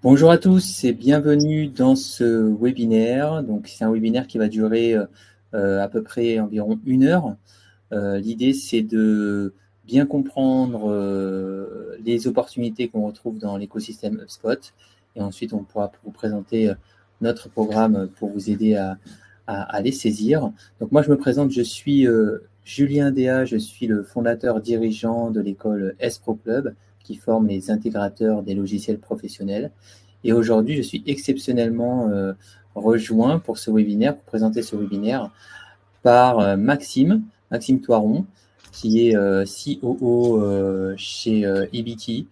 Bonjour à tous et bienvenue dans ce webinaire. Donc, c'est un webinaire qui va durer à peu près environ 1 heure. L'idée, c'est de bien comprendre les opportunités qu'on retrouve dans l'écosystème HubSpot. Et ensuite, on pourra vous présenter notre programme pour vous aider à les saisir. Donc, moi, je me présente, je suis Julien Déa, je suis le fondateur dirigeant de l'école S-Pro Club qui forme les intégrateurs des logiciels professionnels. Et aujourd'hui, je suis exceptionnellement rejoint pour ce webinaire, pour présenter ce webinaire, par Maxime Toiron, qui est COO chez EBT.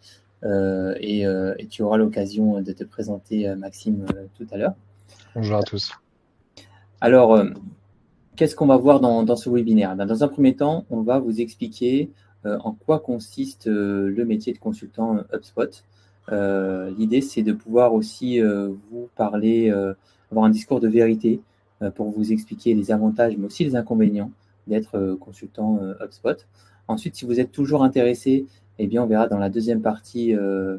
Et tu auras l'occasion de te présenter, Maxime, tout à l'heure. Bonjour à tous. Alors, qu'est-ce qu'on va voir dans ce webinaire? Dans un premier temps, on va vous expliquer en quoi consiste le métier de consultant HubSpot. L'idée, c'est de pouvoir aussi vous parler, avoir un discours de vérité pour vous expliquer les avantages, mais aussi les inconvénients d'être consultant HubSpot. Ensuite, si vous êtes toujours intéressé, eh bien, on verra dans la deuxième partie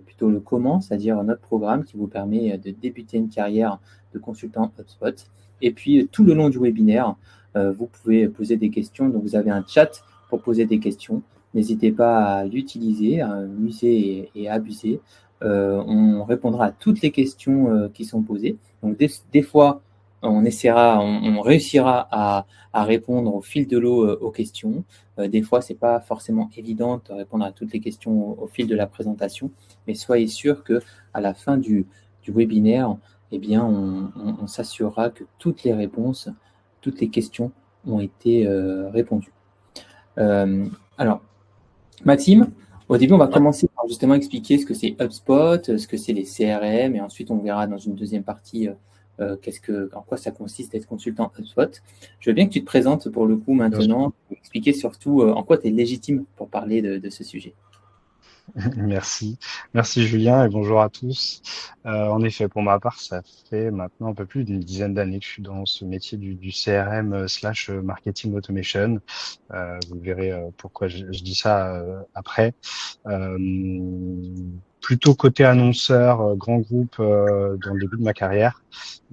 plutôt le comment, c'est-à-dire notre programme qui vous permet de débuter une carrière de consultant HubSpot. Et puis, tout le long du webinaire, vous pouvez poser des questions. Donc, vous avez un chat pour poser des questions. N'hésitez pas à l'utiliser, à user et abuser. On répondra à toutes les questions qui sont posées. Donc, des fois, on réussira à répondre au fil de l'eau aux questions. Des fois, ce n'est pas forcément évident de répondre à toutes les questions au fil de la présentation, mais soyez sûr qu'à la fin du webinaire, eh bien, on s'assurera que toutes les réponses, toutes les questions ont été répondues. Alors, Maxime, au début, on va commencer par justement expliquer ce que c'est HubSpot, ce que c'est les CRM, et ensuite on verra dans une deuxième partie en quoi ça consiste d'être consultant HubSpot. Je veux bien que tu te présentes pour le coup Bien sûr. maintenant, expliquer surtout en quoi tu es légitime pour parler de ce sujet. Merci. Merci Julien et bonjour à tous. En effet, pour ma part, ça fait maintenant un peu plus d'une dizaine d'années que je suis dans ce métier du CRM slash marketing automation. Vous verrez pourquoi je dis ça après. Euh, Plutôt côté annonceur, grand groupe dans le début de ma carrière.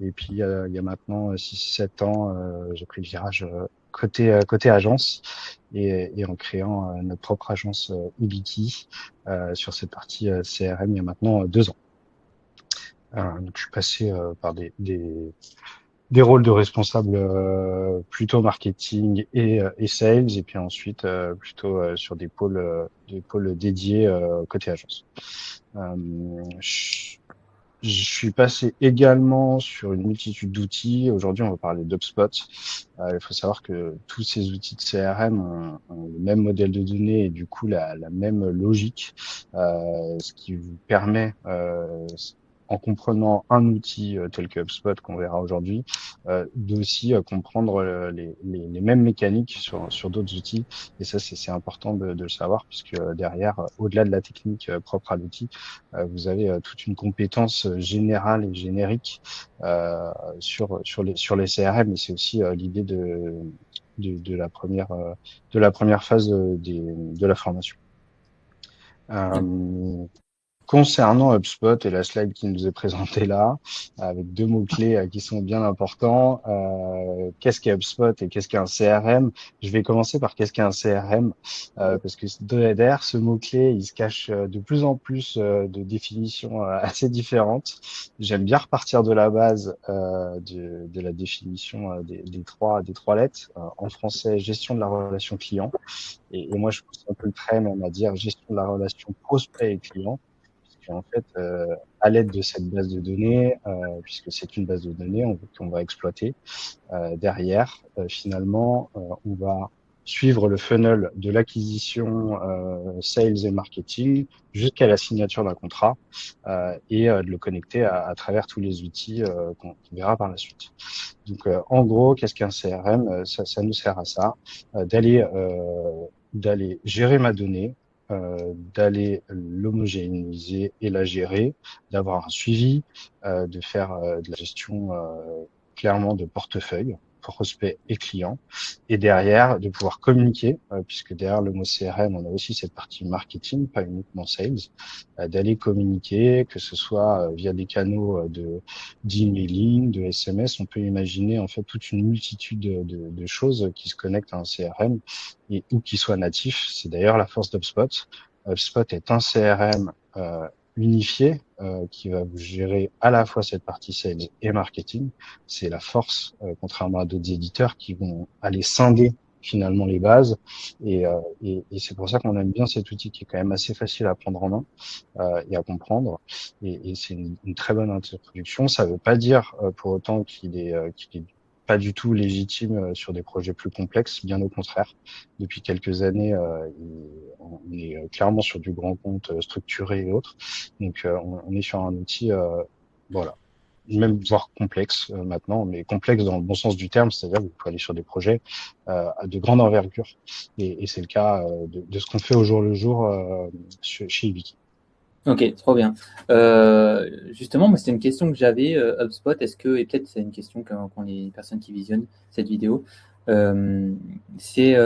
Et puis il y a maintenant 6-7 ans, j'ai pris le virage côté agence et en créant notre propre agence Ibiki sur cette partie CRM il y a maintenant 2 ans. Donc je suis passé par des rôles de responsable plutôt marketing et sales, et puis ensuite plutôt sur des pôles dédiés côté agence. Je, je suis passé également sur une multitude d'outils. Aujourd'hui, on va parler d'HubSpot. Il faut savoir que tous ces outils de CRM ont le même modèle de données et du coup la même logique, ce qui vous permet, en comprenant un outil tel que HubSpot qu'on verra aujourd'hui, d'aussi comprendre les mêmes mécaniques sur d'autres outils. Et ça, c'est important de le savoir, puisque derrière, au-delà de la technique propre à l'outil, vous avez toute une compétence générale et générique sur les CRM, et c'est aussi l'idée de la première phase de la formation. Concernant HubSpot et la slide qui nous est présentée là, avec deux mots-clés qui sont bien importants, qu'est-ce qu'est HubSpot et qu'est-ce qu'est un CRM? Je vais commencer par qu'est-ce qu'est un CRM, parce que derrière ce mot-clé, il se cache de plus en plus de définitions assez différentes. J'aime bien repartir de la base de la définition des trois lettres. En français, gestion de la relation client. Et moi, je pousse un peu le trait même à dire gestion de la relation prospect et client. En fait, à l'aide de cette base de données, puisque c'est une base de données qu'on va exploiter, derrière, finalement, on va suivre le funnel de l'acquisition, sales et marketing jusqu'à la signature d'un contrat, et de le connecter à travers tous les outils qu'on verra par la suite. Donc, en gros, qu'est-ce qu'un CRM? Ça nous sert à ça, d'aller gérer ma donnée, d'aller l'homogénéiser et la gérer, d'avoir un suivi, de faire de la gestion clairement de portefeuille. prospects et clients. Et derrière, de pouvoir communiquer, puisque derrière le mot CRM, on a aussi cette partie marketing, pas uniquement sales, d'aller communiquer, que ce soit via des canaux d'emailing, de SMS. On peut imaginer en fait toute une multitude de choses qui se connectent à un CRM et ou qui soient natifs. C'est d'ailleurs la force d'HubSpot. HubSpot est un CRM unifié qui va vous gérer à la fois cette partie sales et marketing. C'est la force, contrairement à d'autres éditeurs qui vont aller scinder finalement les bases. Et c'est pour ça qu'on aime bien cet outil qui est quand même assez facile à prendre en main et à comprendre. Et c'est une très bonne introduction. Ça ne veut pas dire pour autant qu'il est pas du tout légitime sur des projets plus complexes, bien au contraire. Depuis quelques années, on est clairement sur du grand compte structuré et autres. Donc, on est sur un outil, voilà, même voire complexe maintenant, mais complexe dans le bon sens du terme, c'est-à-dire que vous pouvez aller sur des projets de grande envergure. Et c'est le cas de ce qu'on fait au jour le jour chez Ibiki. Ok, trop bien. Justement, moi, c'était une question que j'avais, HubSpot, est-ce que, et peut-être c'est une question qu'ont les personnes qui visionnent cette vidéo, c'est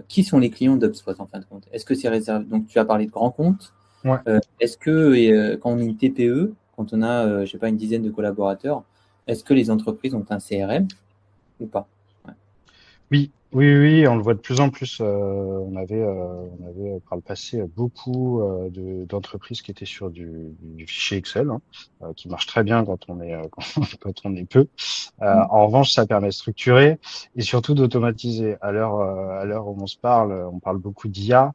qui sont les clients d'HubSpot en fin de compte? Est-ce que c'est réservé? Donc, tu as parlé de grands comptes. Ouais. Est-ce que quand on est une TPE, quand on a, je sais pas, une dizaine de collaborateurs, est-ce que les entreprises ont un CRM ou pas? Ouais. Oui, on le voit de plus en plus. On avait par le passé beaucoup d'entreprises qui étaient sur du fichier Excel, hein, qui marche très bien quand on est quand on est peu. En revanche, ça permet de structurer et surtout d'automatiser. À l'heure où on parle beaucoup d'IA.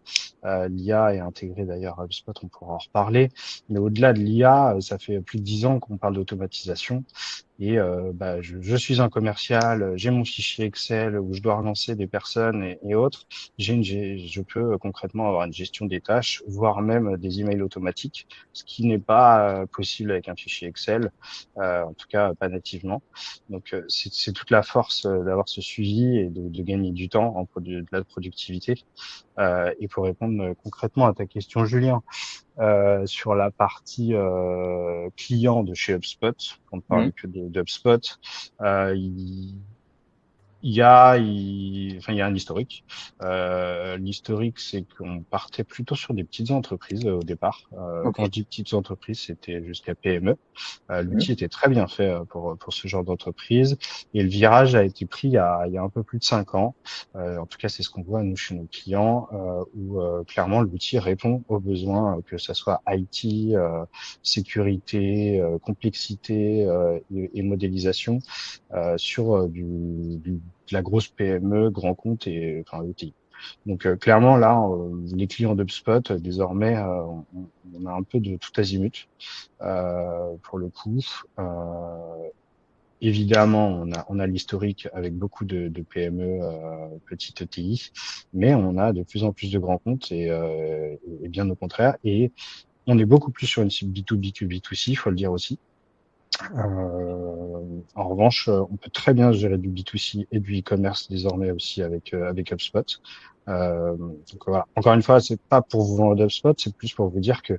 L'IA est intégrée d'ailleurs à HubSpot, on pourra en reparler. Mais au-delà de l'IA, ça fait plus de 10 ans qu'on parle d'automatisation. Et je suis un commercial, j'ai mon fichier Excel où je dois relancer des personnes et autres. Je peux concrètement avoir une gestion des tâches, voire même des emails automatiques, ce qui n'est pas possible avec un fichier Excel, en tout cas pas nativement. Donc c'est toute la force d'avoir ce suivi et de gagner du temps de la productivité. Et pour répondre concrètement à ta question, Julien, sur la partie client de chez HubSpot, on ne parle que d'HubSpot, il y a un historique. L'historique, c'est qu'on partait plutôt sur des petites entreprises au départ. Ok. Quand je dis petites entreprises, c'était jusqu'à PME. L'outil était très bien fait pour ce genre d'entreprise. Et le virage a été pris il y a un peu plus de 5 ans. En tout cas, c'est ce qu'on voit nous chez nos clients, où clairement l'outil répond aux besoins, que ça soit IT, sécurité, complexité et modélisation sur de la grosse PME, grand compte et enfin ETI. Donc clairement là, les clients d'HubSpot désormais, on a un peu de tout azimut pour le coup. Évidemment, on a l'historique avec beaucoup de PME, petites ETI, mais on a de plus en plus de grands comptes et bien au contraire. Et on est beaucoup plus sur une cible B2B que B2C, il faut le dire aussi. En revanche, on peut très bien gérer du B2C et du e-commerce désormais aussi avec HubSpot. Donc voilà. Encore une fois, c'est pas pour vous vendre HubSpot, c'est plus pour vous dire que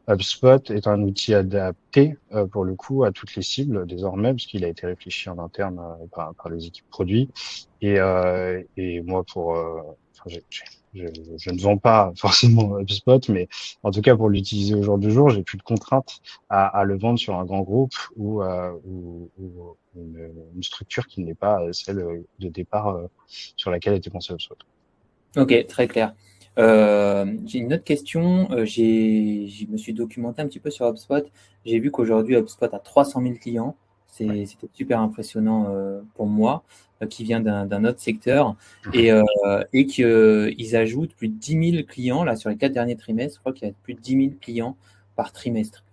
HubSpot est un outil adapté pour le coup à toutes les cibles désormais, puisqu'il a été réfléchi en interne par les équipes produits. Et moi, je ne vends pas forcément HubSpot, mais en tout cas pour l'utiliser au jour du jour, j'ai plus de contraintes à le vendre sur un grand groupe ou une structure qui n'est pas celle de départ sur laquelle était pensé HubSpot. Ok, très clair. J'ai une autre question. Je me suis documenté un petit peu sur HubSpot. J'ai vu qu'aujourd'hui, HubSpot a 300 000 clients. Ouais. C'était super impressionnant pour moi, qui vient d'un autre secteur. Et qu'ils ajoutent plus de 10 000 clients là, sur les 4 derniers trimestres. Je crois qu'il y a plus de 10 000 clients par trimestre.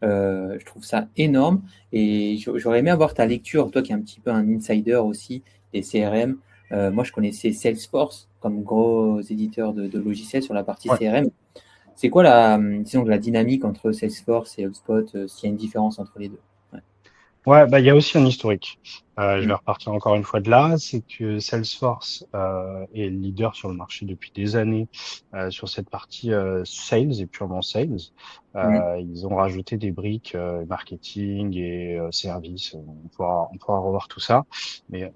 Je trouve ça énorme. Et j'aurais aimé avoir ta lecture, toi qui es un petit peu un insider aussi des CRM. Moi, je connaissais Salesforce comme gros éditeur de logiciels sur la partie Ouais. CRM. C'est quoi disons, la dynamique entre Salesforce et HubSpot, s'il y a une différence entre les deux? Ouais, il y a aussi un historique. Je vais repartir encore une fois de là, c'est que Salesforce est le leader sur le marché depuis des années sur cette partie sales et purement sales. Mhm. Ils ont rajouté des briques marketing et services. On pourra revoir tout ça, mais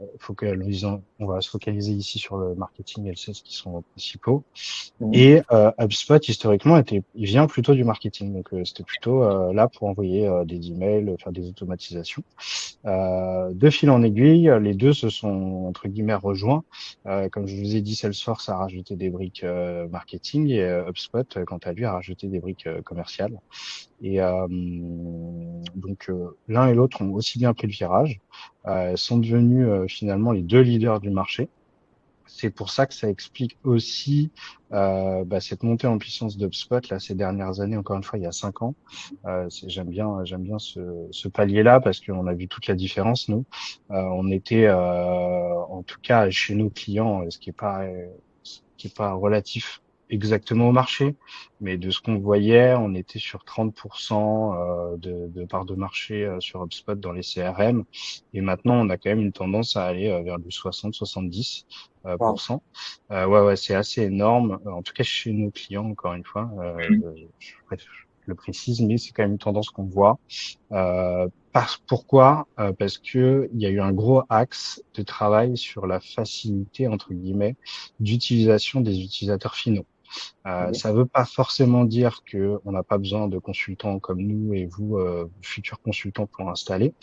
on va se focaliser ici sur le marketing et le sales qui sont principaux. Mhm. Et HubSpot, historiquement, il vient plutôt du marketing. Donc, c'était plutôt là pour envoyer des emails, faire des automatisations. De fil en aiguille, les deux se sont, entre guillemets, rejoints. Comme je vous ai dit, Salesforce a rajouté des briques marketing et HubSpot, quant à lui, a rajouté des briques commerciales. Et donc, l'un et l'autre ont aussi bien pris le virage, sont devenus finalement les deux leaders du marché. C'est pour ça que ça explique aussi cette montée en puissance d'HubSpot là ces dernières années. Encore une fois, il y a 5 ans. J'aime bien ce palier-là parce qu'on a vu toute la différence. Nous, on était en tout cas chez nos clients, ce qui est pas relatif exactement au marché, mais de ce qu'on voyait, on était sur 30% de part de marché sur HubSpot dans les CRM, et maintenant on a quand même une tendance à aller vers du 60-70%. Wow. Ouais, ouais, c'est assez énorme. En tout cas, chez nos clients, encore une fois, je le précise, mais c'est quand même une tendance qu'on voit. Pourquoi? Parce que il y a eu un gros axe de travail sur la facilité, entre guillemets, d'utilisation des utilisateurs finaux. Ok. Ça veut pas forcément dire que on n'a pas besoin de consultants comme nous et vous, futurs consultants, pour installer.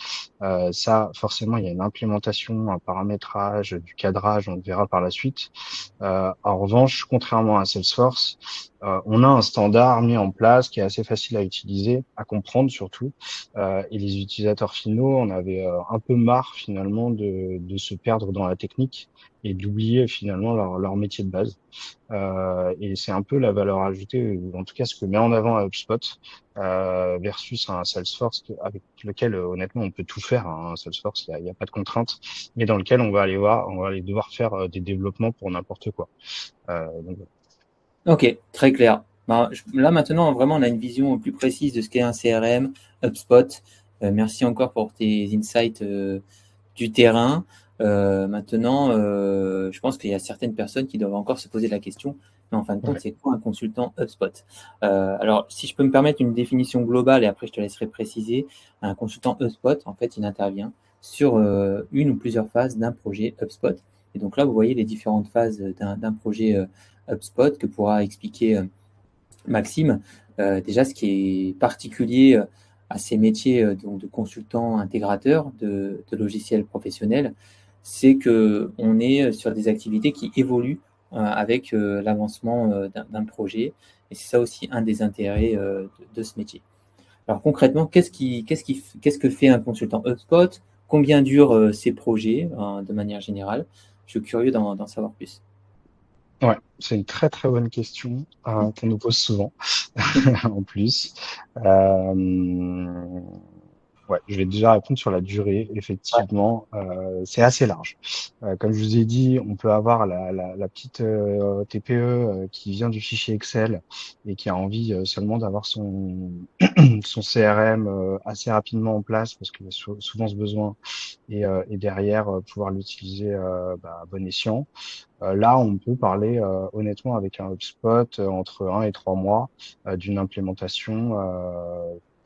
Ça, forcément, il y a une implémentation, un paramétrage, du cadrage, on le verra par la suite. En revanche, contrairement à Salesforce, on a un standard mis en place qui est assez facile à utiliser, à comprendre surtout. Et les utilisateurs finaux, on avait un peu marre finalement de se perdre dans la technique et d'oublier finalement leur métier de base. Et c'est un peu la valeur ajoutée, ou en tout cas ce que met en avant HubSpot versus un Salesforce avec lequel honnêtement on peut tout faire. Hein, un Salesforce, il y a pas de contraintes, mais dans lequel on va aller devoir faire des développements pour n'importe quoi. Donc, voilà. Ok, très clair. Ben, là maintenant, vraiment, on a une vision plus précise de ce qu'est un CRM, HubSpot. Merci encore pour tes insights du terrain. Maintenant, je pense qu'il y a certaines personnes qui doivent encore se poser la question, mais en fin de compte, Ouais. c'est quoi un consultant HubSpot? Alors, si je peux me permettre une définition globale, et après je te laisserai préciser, un consultant HubSpot, en fait, il intervient sur une ou plusieurs phases d'un projet HubSpot. Et donc là, vous voyez les différentes phases d'un projet HubSpot que pourra expliquer Maxime. Déjà, ce qui est particulier à ces métiers donc de consultant intégrateur de logiciels professionnels, c'est qu'on est sur des activités qui évoluent avec l'avancement d'un projet. Et c'est ça aussi un des intérêts de ce métier. Alors concrètement, qu'est-ce que fait un consultant HubSpot? Combien durent ces projets de manière générale? Je suis curieux d'en savoir plus. Ouais, c'est une très très bonne question qu'on nous pose souvent en plus. Ouais, je vais déjà répondre sur la durée. Ouais. Effectivement, c'est assez large. Comme je vous ai dit, on peut avoir la petite TPE qui vient du fichier Excel et qui a envie seulement d'avoir son CRM assez rapidement en place parce qu'il y a souvent ce besoin, et derrière pouvoir l'utiliser à bon escient. Là, on peut parler honnêtement avec un HubSpot entre 1 et 3 mois d'une implémentation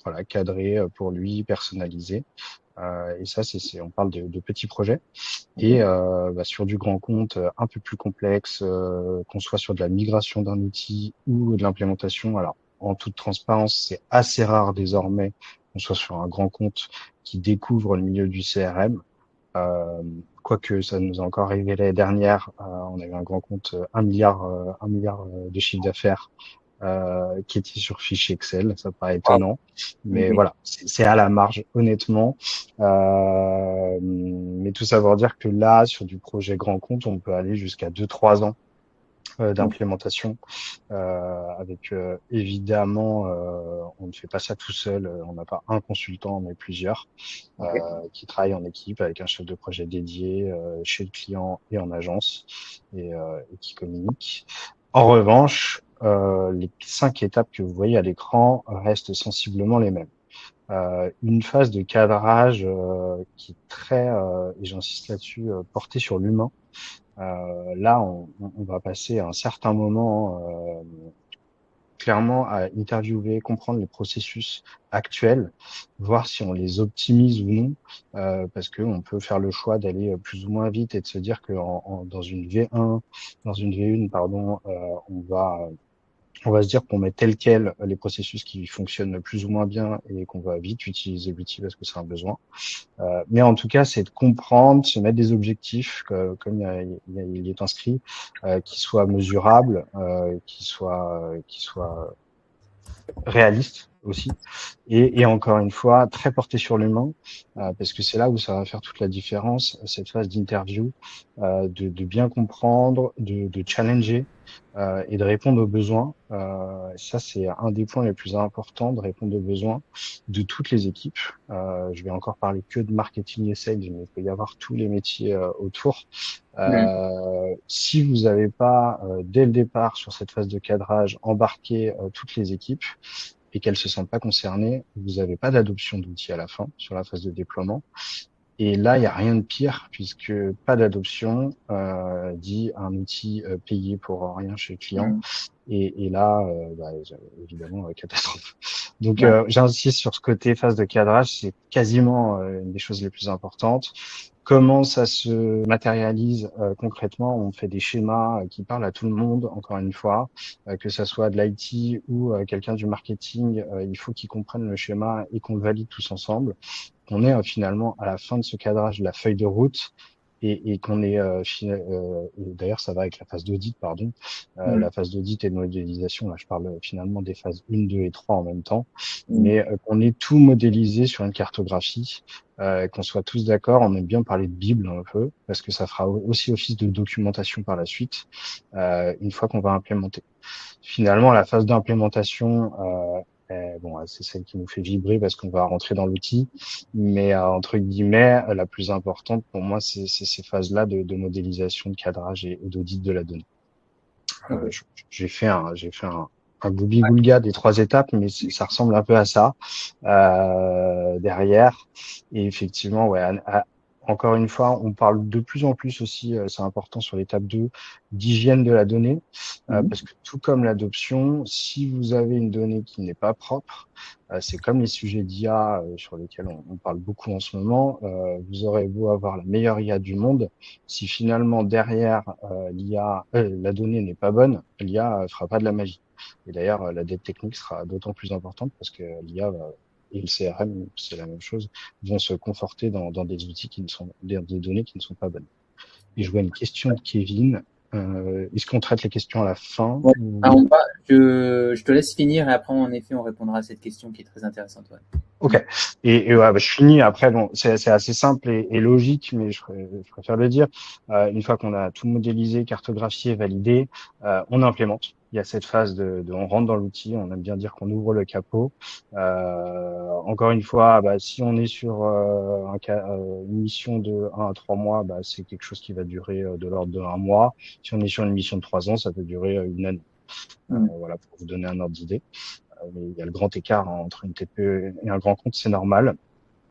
voilà, cadrée pour lui, personnalisée. Et ça, on parle de petits projets. Ok. Et sur du grand compte un peu plus complexe, qu'on soit sur de la migration d'un outil ou de l'implémentation. Alors, en toute transparence, c'est assez rare désormais qu'on soit sur un grand compte qui découvre le milieu du CRM. Euh, Quoique ça nous a encore arrivé l'année dernière, on a eu un grand compte, 1 milliard de chiffre d'affaires qui était sur fichier Excel. Ça paraît Wow. étonnant, mais Ok. voilà, c'est à la marge, honnêtement. Mais tout ça veut dire que là, sur du projet grand compte, on peut aller jusqu'à 2-3 ans Ok. d'implémentation. Avec évidemment, on ne fait pas ça tout seul. On n'a pas un consultant, mais plusieurs Ok. qui travaillent en équipe avec un chef de projet dédié chez le client et en agence et qui communiquent. En revanche, les 5 étapes que vous voyez à l'écran restent sensiblement les mêmes. une phase de cadrage qui est très, et j'insiste là-dessus, portée sur l'humain. Là, on va passer un certain moment clairement à interviewer, comprendre les processus actuels, voir si on les optimise ou non, parce que on peut faire le choix d'aller plus ou moins vite et de se dire que dans une V1, dans une V1, pardon, on va se dire qu'on met tel quel les processus qui fonctionnent plus ou moins bien et qu'on va vite utiliser l'outil parce que c'est un besoin. Mais en tout cas, c'est de comprendre, se mettre des objectifs, comme il est inscrit, qui soient mesurables, qui soient réalistes aussi, et encore une fois, très porté sur l'humain, parce que c'est là où ça va faire toute la différence, cette phase d'interview, de bien comprendre, de challenger et de répondre aux besoins. Ça, c'est un des points les plus importants, de répondre aux besoins de toutes les équipes. Je vais encore parler que de marketing et sales, mais il peut y avoir tous les métiers autour. Si vous n'avez pas, dès le départ, sur cette phase de cadrage, embarqué toutes les équipes et qu'elles se sentent pas concernées, vous n'avez pas d'adoption d'outils à la fin, sur la phase de déploiement. Et là, il n'y a rien de pire, puisque pas d'adoption dit un outil payé pour rien chez le client. Mm. Et là, évidemment, catastrophe. Donc, Ouais. j'insiste sur ce côté phase de cadrage, c'est quasiment une des choses les plus importantes. Comment ça se matérialise concrètement? On fait des schémas qui parlent à tout le monde, encore une fois, que ça soit de l'IT ou quelqu'un du marketing, il faut qu'ils comprennent le schéma et qu'on le valide tous ensemble. On est finalement à la fin de ce cadrage de la feuille de route et qu'on est et d'ailleurs ça va avec la phase d'audit, pardon, Mm. la phase d'audit et de modélisation. Là, je parle finalement des phases 1, 2 et 3 en même temps, Mm. mais qu'on ait tout modélisé sur une cartographie, qu'on soit tous d'accord. On aime bien parler de Bible un peu parce que ça fera aussi office de documentation par la suite une fois qu'on va implémenter. Finalement, la phase d'implémentation, bon, c'est celle qui nous fait vibrer parce qu'on va rentrer dans l'outil, mais entre guillemets, la plus importante pour moi, c'est ces phases-là de modélisation, de cadrage et d'audit de la donnée. Ok. J'ai fait un bouli-boulga des 3 étapes, mais ça ressemble un peu à ça derrière. Et effectivement, ouais, encore une fois, on parle de plus en plus aussi, c'est important sur l'étape 2, d'hygiène de la donnée, Mhm. parce que tout comme l'adoption, si vous avez une donnée qui n'est pas propre, c'est comme les sujets d'IA sur lesquels on parle beaucoup en ce moment, vous aurez beau avoir la meilleure IA du monde, si finalement derrière la donnée n'est pas bonne, l'IA fera pas de la magie. Et d'ailleurs, la dette technique sera d'autant plus importante parce que l'IA et le CRM, c'est la même chose, vont se conforter dans des outils qui ne sont des données qui ne sont pas bonnes. Et je vois une question de Kevin. Est-ce qu'on traite les questions à la fin Ouais. ou... Ah, je te laisse finir et après, en effet, on répondra à cette question qui est très intéressante. Ouais. Ok. Et ouais, je finis. Après, bon, c'est assez simple et logique, mais je préfère le dire. Une fois qu'on a tout modélisé, cartographié, validé, on implémente. Il y a cette phase on rentre dans l'outil. On aime bien dire qu'on ouvre le capot. Encore une fois, si on est sur une mission de 1 à 3 mois, c'est quelque chose qui va durer de l'ordre de 1 mois. Si on est sur une mission de 3 ans, ça peut durer une année. Mm. Voilà, pour vous donner un ordre d'idée. Mais il y a le grand écart entre une TPE et un grand compte, c'est normal.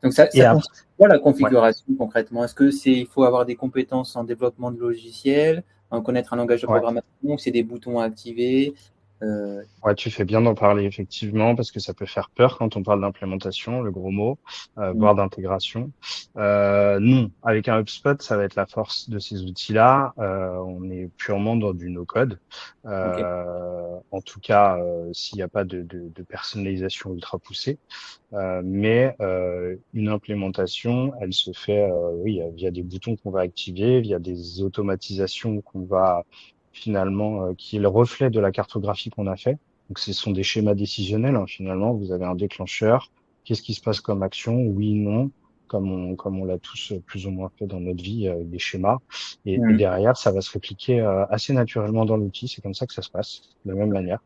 Donc, ça, Et ça après, consiste en quoi la ouais, configuration concrètement? Est-ce que il faut avoir des compétences en développement de logiciels, en connaître un langage de ouais, programmation, ou c'est des boutons à activer? Euh, ouais, tu fais bien d'en parler effectivement parce que ça peut faire peur quand on parle d'implémentation, le gros mot, mm. voire d'intégration. Non, avec un HubSpot, ça va être la force de ces outils-là. On est purement dans du no-code. Ok. En tout cas, s'il n'y a pas de personnalisation ultra poussée. Mais une implémentation, elle se fait, oui, via des boutons qu'on va activer, via des automatisations qu'on va finalement, qui est le reflet de la cartographie qu'on a fait. Donc, ce sont des schémas décisionnels, hein, finalement. Vous avez un déclencheur. Qu'est-ce qui se passe comme action? Oui, non. Comme on l'a tous plus ou moins fait dans notre vie, avec des schémas. Et Mm. derrière, ça va se répliquer assez naturellement dans l'outil. C'est comme ça que ça se passe, de la même manière.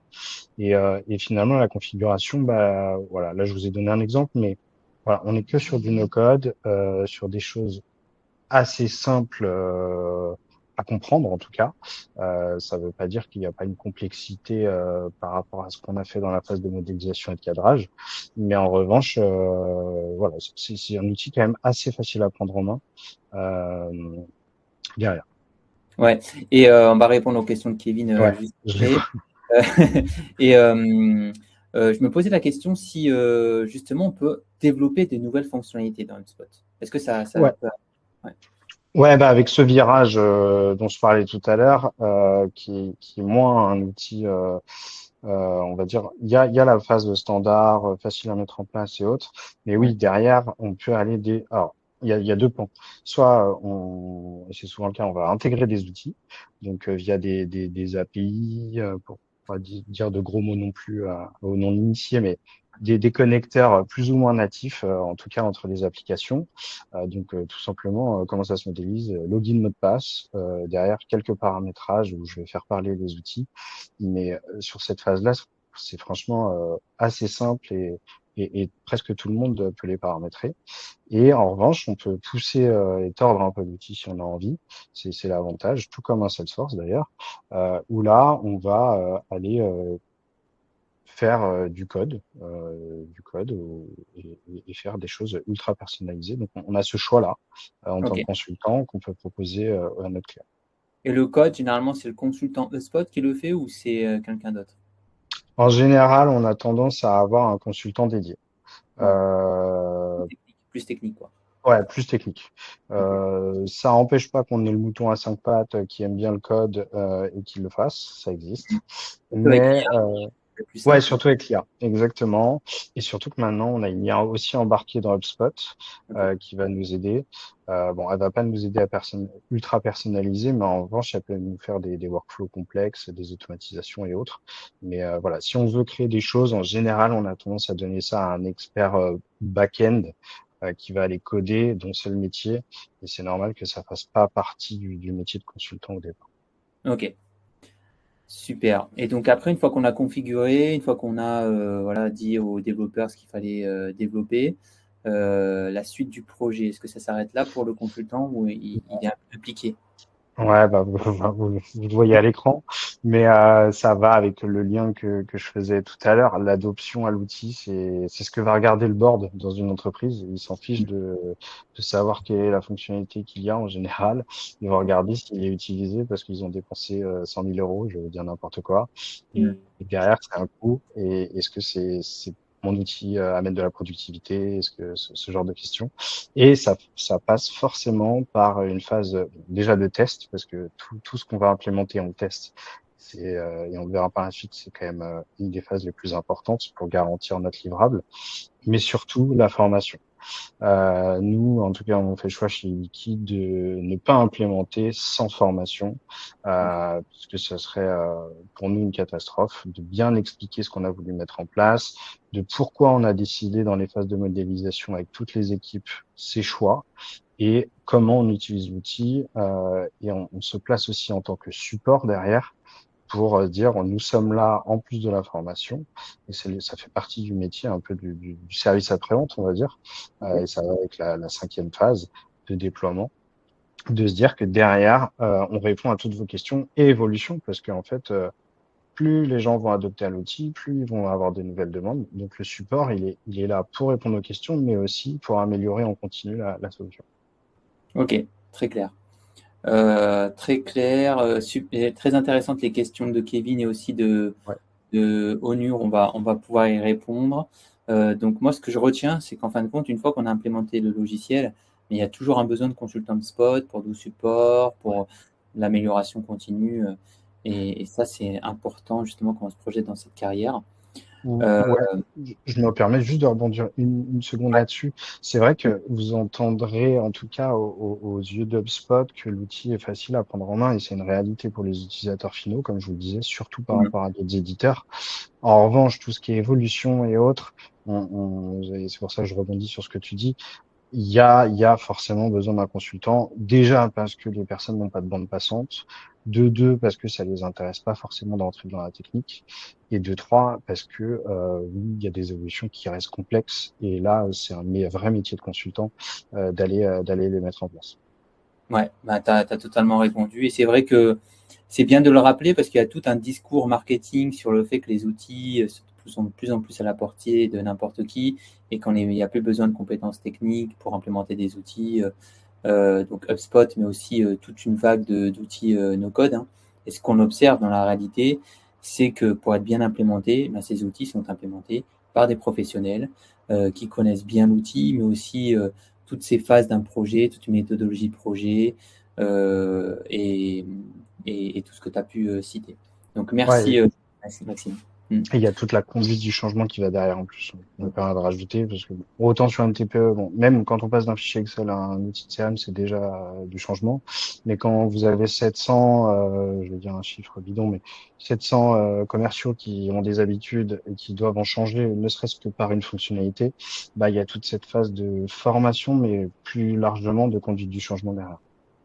Et finalement, la configuration, voilà, là, je vous ai donné un exemple, mais voilà, on n'est que sur du no-code, sur des choses assez simples à comprendre en tout cas. Ça ne veut pas dire qu'il n'y a pas une complexité par rapport à ce qu'on a fait dans la phase de modélisation et de cadrage, mais en revanche, voilà, c'est un outil quand même assez facile à prendre en main derrière. Ouais, et on va répondre aux questions de Kevin Ouais, juste je l'ai. après. Euh, et je me posais la question si justement on peut développer des nouvelles fonctionnalités dans HubSpot. Est-ce que ça Ouais. peut... Ouais. Ouais, bah avec ce virage dont je parlais tout à l'heure, qui est moins un outil, on va dire, il y a la phase de standard, facile à mettre en place et autres, mais Ouais. oui, derrière, on peut aller alors, il y a deux plans. Soit et c'est souvent le cas, on va intégrer des outils, donc via des API, pour pas dire de gros mots non plus au non initié, mais des connecteurs plus ou moins natifs, en tout cas entre les applications. Donc tout simplement, comment ça se modélise? Login, mot de passe, derrière quelques paramétrages où je vais faire parler les outils. Mais sur cette phase-là, c'est franchement assez simple et presque tout le monde peut les paramétrer. Et en revanche, on peut pousser et tordre un peu l'outil si on a envie. C'est l'avantage, tout comme un Salesforce d'ailleurs, où là, on va aller faire du code et faire des choses ultra personnalisées. Donc, on a ce choix-là en tant Ok. que consultant qu'on peut proposer à notre client. Et le code, généralement, c'est le consultant HubSpot qui le fait ou c'est quelqu'un d'autre? En général, on a tendance à avoir un consultant dédié. Ouais. Euh, Plus technique, quoi. ouais, plus technique. Ok. Ça empêche pas qu'on ait le mouton à cinq pattes qui aime bien le code et qui le fasse, ça existe. Surtout avec Mais l'IA, c'est plus ouais, simple. surtout avec l'IA, exactement. Et surtout que maintenant, on a une IA aussi embarquée dans HubSpot Ok. qui va nous aider. Bon, elle va pas nous aider à ultra personnaliser, mais en revanche, elle peut nous faire des workflows complexes, des automatisations et autres. Mais voilà, si on veut créer des choses, en général, on a tendance à donner ça à un expert back-end qui va aller coder, dont c'est le métier. Et c'est normal que ça fasse pas partie du métier de consultant au départ. Ok. Super. Et donc après, une fois qu'on a configuré, une fois qu'on a voilà, dit aux développeurs ce qu'il fallait développer, la suite du projet, est-ce que ça s'arrête là pour le consultant ou il est un peu impliqué? Ouais, bah, vous le voyez à l'écran, mais ça va avec le lien que je faisais tout à l'heure. L'adoption à l'outil, c'est ce que va regarder le board dans une entreprise. Il s'en fiche de savoir quelle est la fonctionnalité qu'il y a en général. Ils vont regarder s'il est utilisé parce qu'ils ont dépensé 100 000 euros, je veux dire n'importe quoi. Mm. Et derrière, c'est un coût. Et est-ce que c'est mon outil amène de la productivité? Est-ce que ce genre de questions? Et ça passe forcément par une phase déjà de test, parce que tout ce qu'on va implémenter, on le teste. Et on le verra par la suite, c'est quand même une des phases les plus importantes pour garantir notre livrable, mais surtout la formation. Nous, en tout cas, on fait le choix chez Liquid de ne pas implémenter sans formation, parce que ce serait pour nous une catastrophe, de bien expliquer ce qu'on a voulu mettre en place, de pourquoi on a décidé dans les phases de modélisation avec toutes les équipes ces choix et comment on utilise l'outil. Et on se place aussi en tant que support derrière pour dire nous sommes là en plus de la formation et ça fait partie du métier un peu du service après-vente, on va dire. Et ça va avec la cinquième phase de déploiement, de se dire que derrière, on répond à toutes vos questions et évolution, parce qu'en fait, plus les gens vont adopter à l'outil, plus ils vont avoir de nouvelles demandes. Donc le support, il est là pour répondre aux questions, mais aussi pour améliorer en continu la solution. Ok, très clair. Très clair, et très intéressantes les questions de Kevin et aussi Ouais. de Onur, on va pouvoir y répondre. Donc moi, ce que je retiens, c'est qu'en fin de compte, une fois qu'on a implémenté le logiciel, il y a toujours un besoin de consultant spot pour du support, pour l'amélioration continue. Et ça, c'est important justement quand on se projette dans cette carrière. Euh, Ouais, je me permets juste de rebondir une seconde ouais. là-dessus. C'est vrai que vous entendrez, en tout cas aux yeux d'HubSpot, que l'outil est facile à prendre en main et c'est une réalité pour les utilisateurs finaux, comme je vous le disais, surtout par Mm. rapport à d'autres éditeurs. En revanche, tout ce qui est évolution et autres, et c'est pour ça que je rebondis sur ce que tu dis, il y a forcément besoin d'un consultant. Déjà parce que les personnes n'ont pas de bande passante. De deux, parce que ça les intéresse pas forcément d'entrer dans la technique. Et de trois, parce que oui, il y a des évolutions qui restent complexes. Et là, c'est un vrai métier de consultant d'aller les mettre en place. Ouais, bah, tu as totalement répondu. Et c'est vrai que c'est bien de le rappeler parce qu'il y a tout un discours marketing sur le fait que les outils sont de plus en plus à la portée de n'importe qui et il n'y a plus besoin de compétences techniques pour implémenter des outils. Donc HubSpot, mais aussi toute une vague d'outils no-code, hein. Et ce qu'on observe dans la réalité, c'est que pour être bien implémentés, ben, ces outils sont implémentés par des professionnels qui connaissent bien l'outil, mais aussi toutes ces phases d'un projet, toute une méthodologie de projet et tout ce que tu as pu citer. Donc Ouais, merci, Maxime. Mm. et il y a toute la conduite du changement qui va derrière en plus. On me permet de rajouter parce que autant sur un TPE, bon, même quand on passe d'un fichier Excel à un outil de CRM, c'est déjà du changement. Mais quand vous avez 700, je vais dire un chiffre bidon, mais 700 commerciaux qui ont des habitudes et qui doivent en changer, ne serait-ce que par une fonctionnalité, bah il y a toute cette phase de formation, mais plus largement de conduite du changement derrière.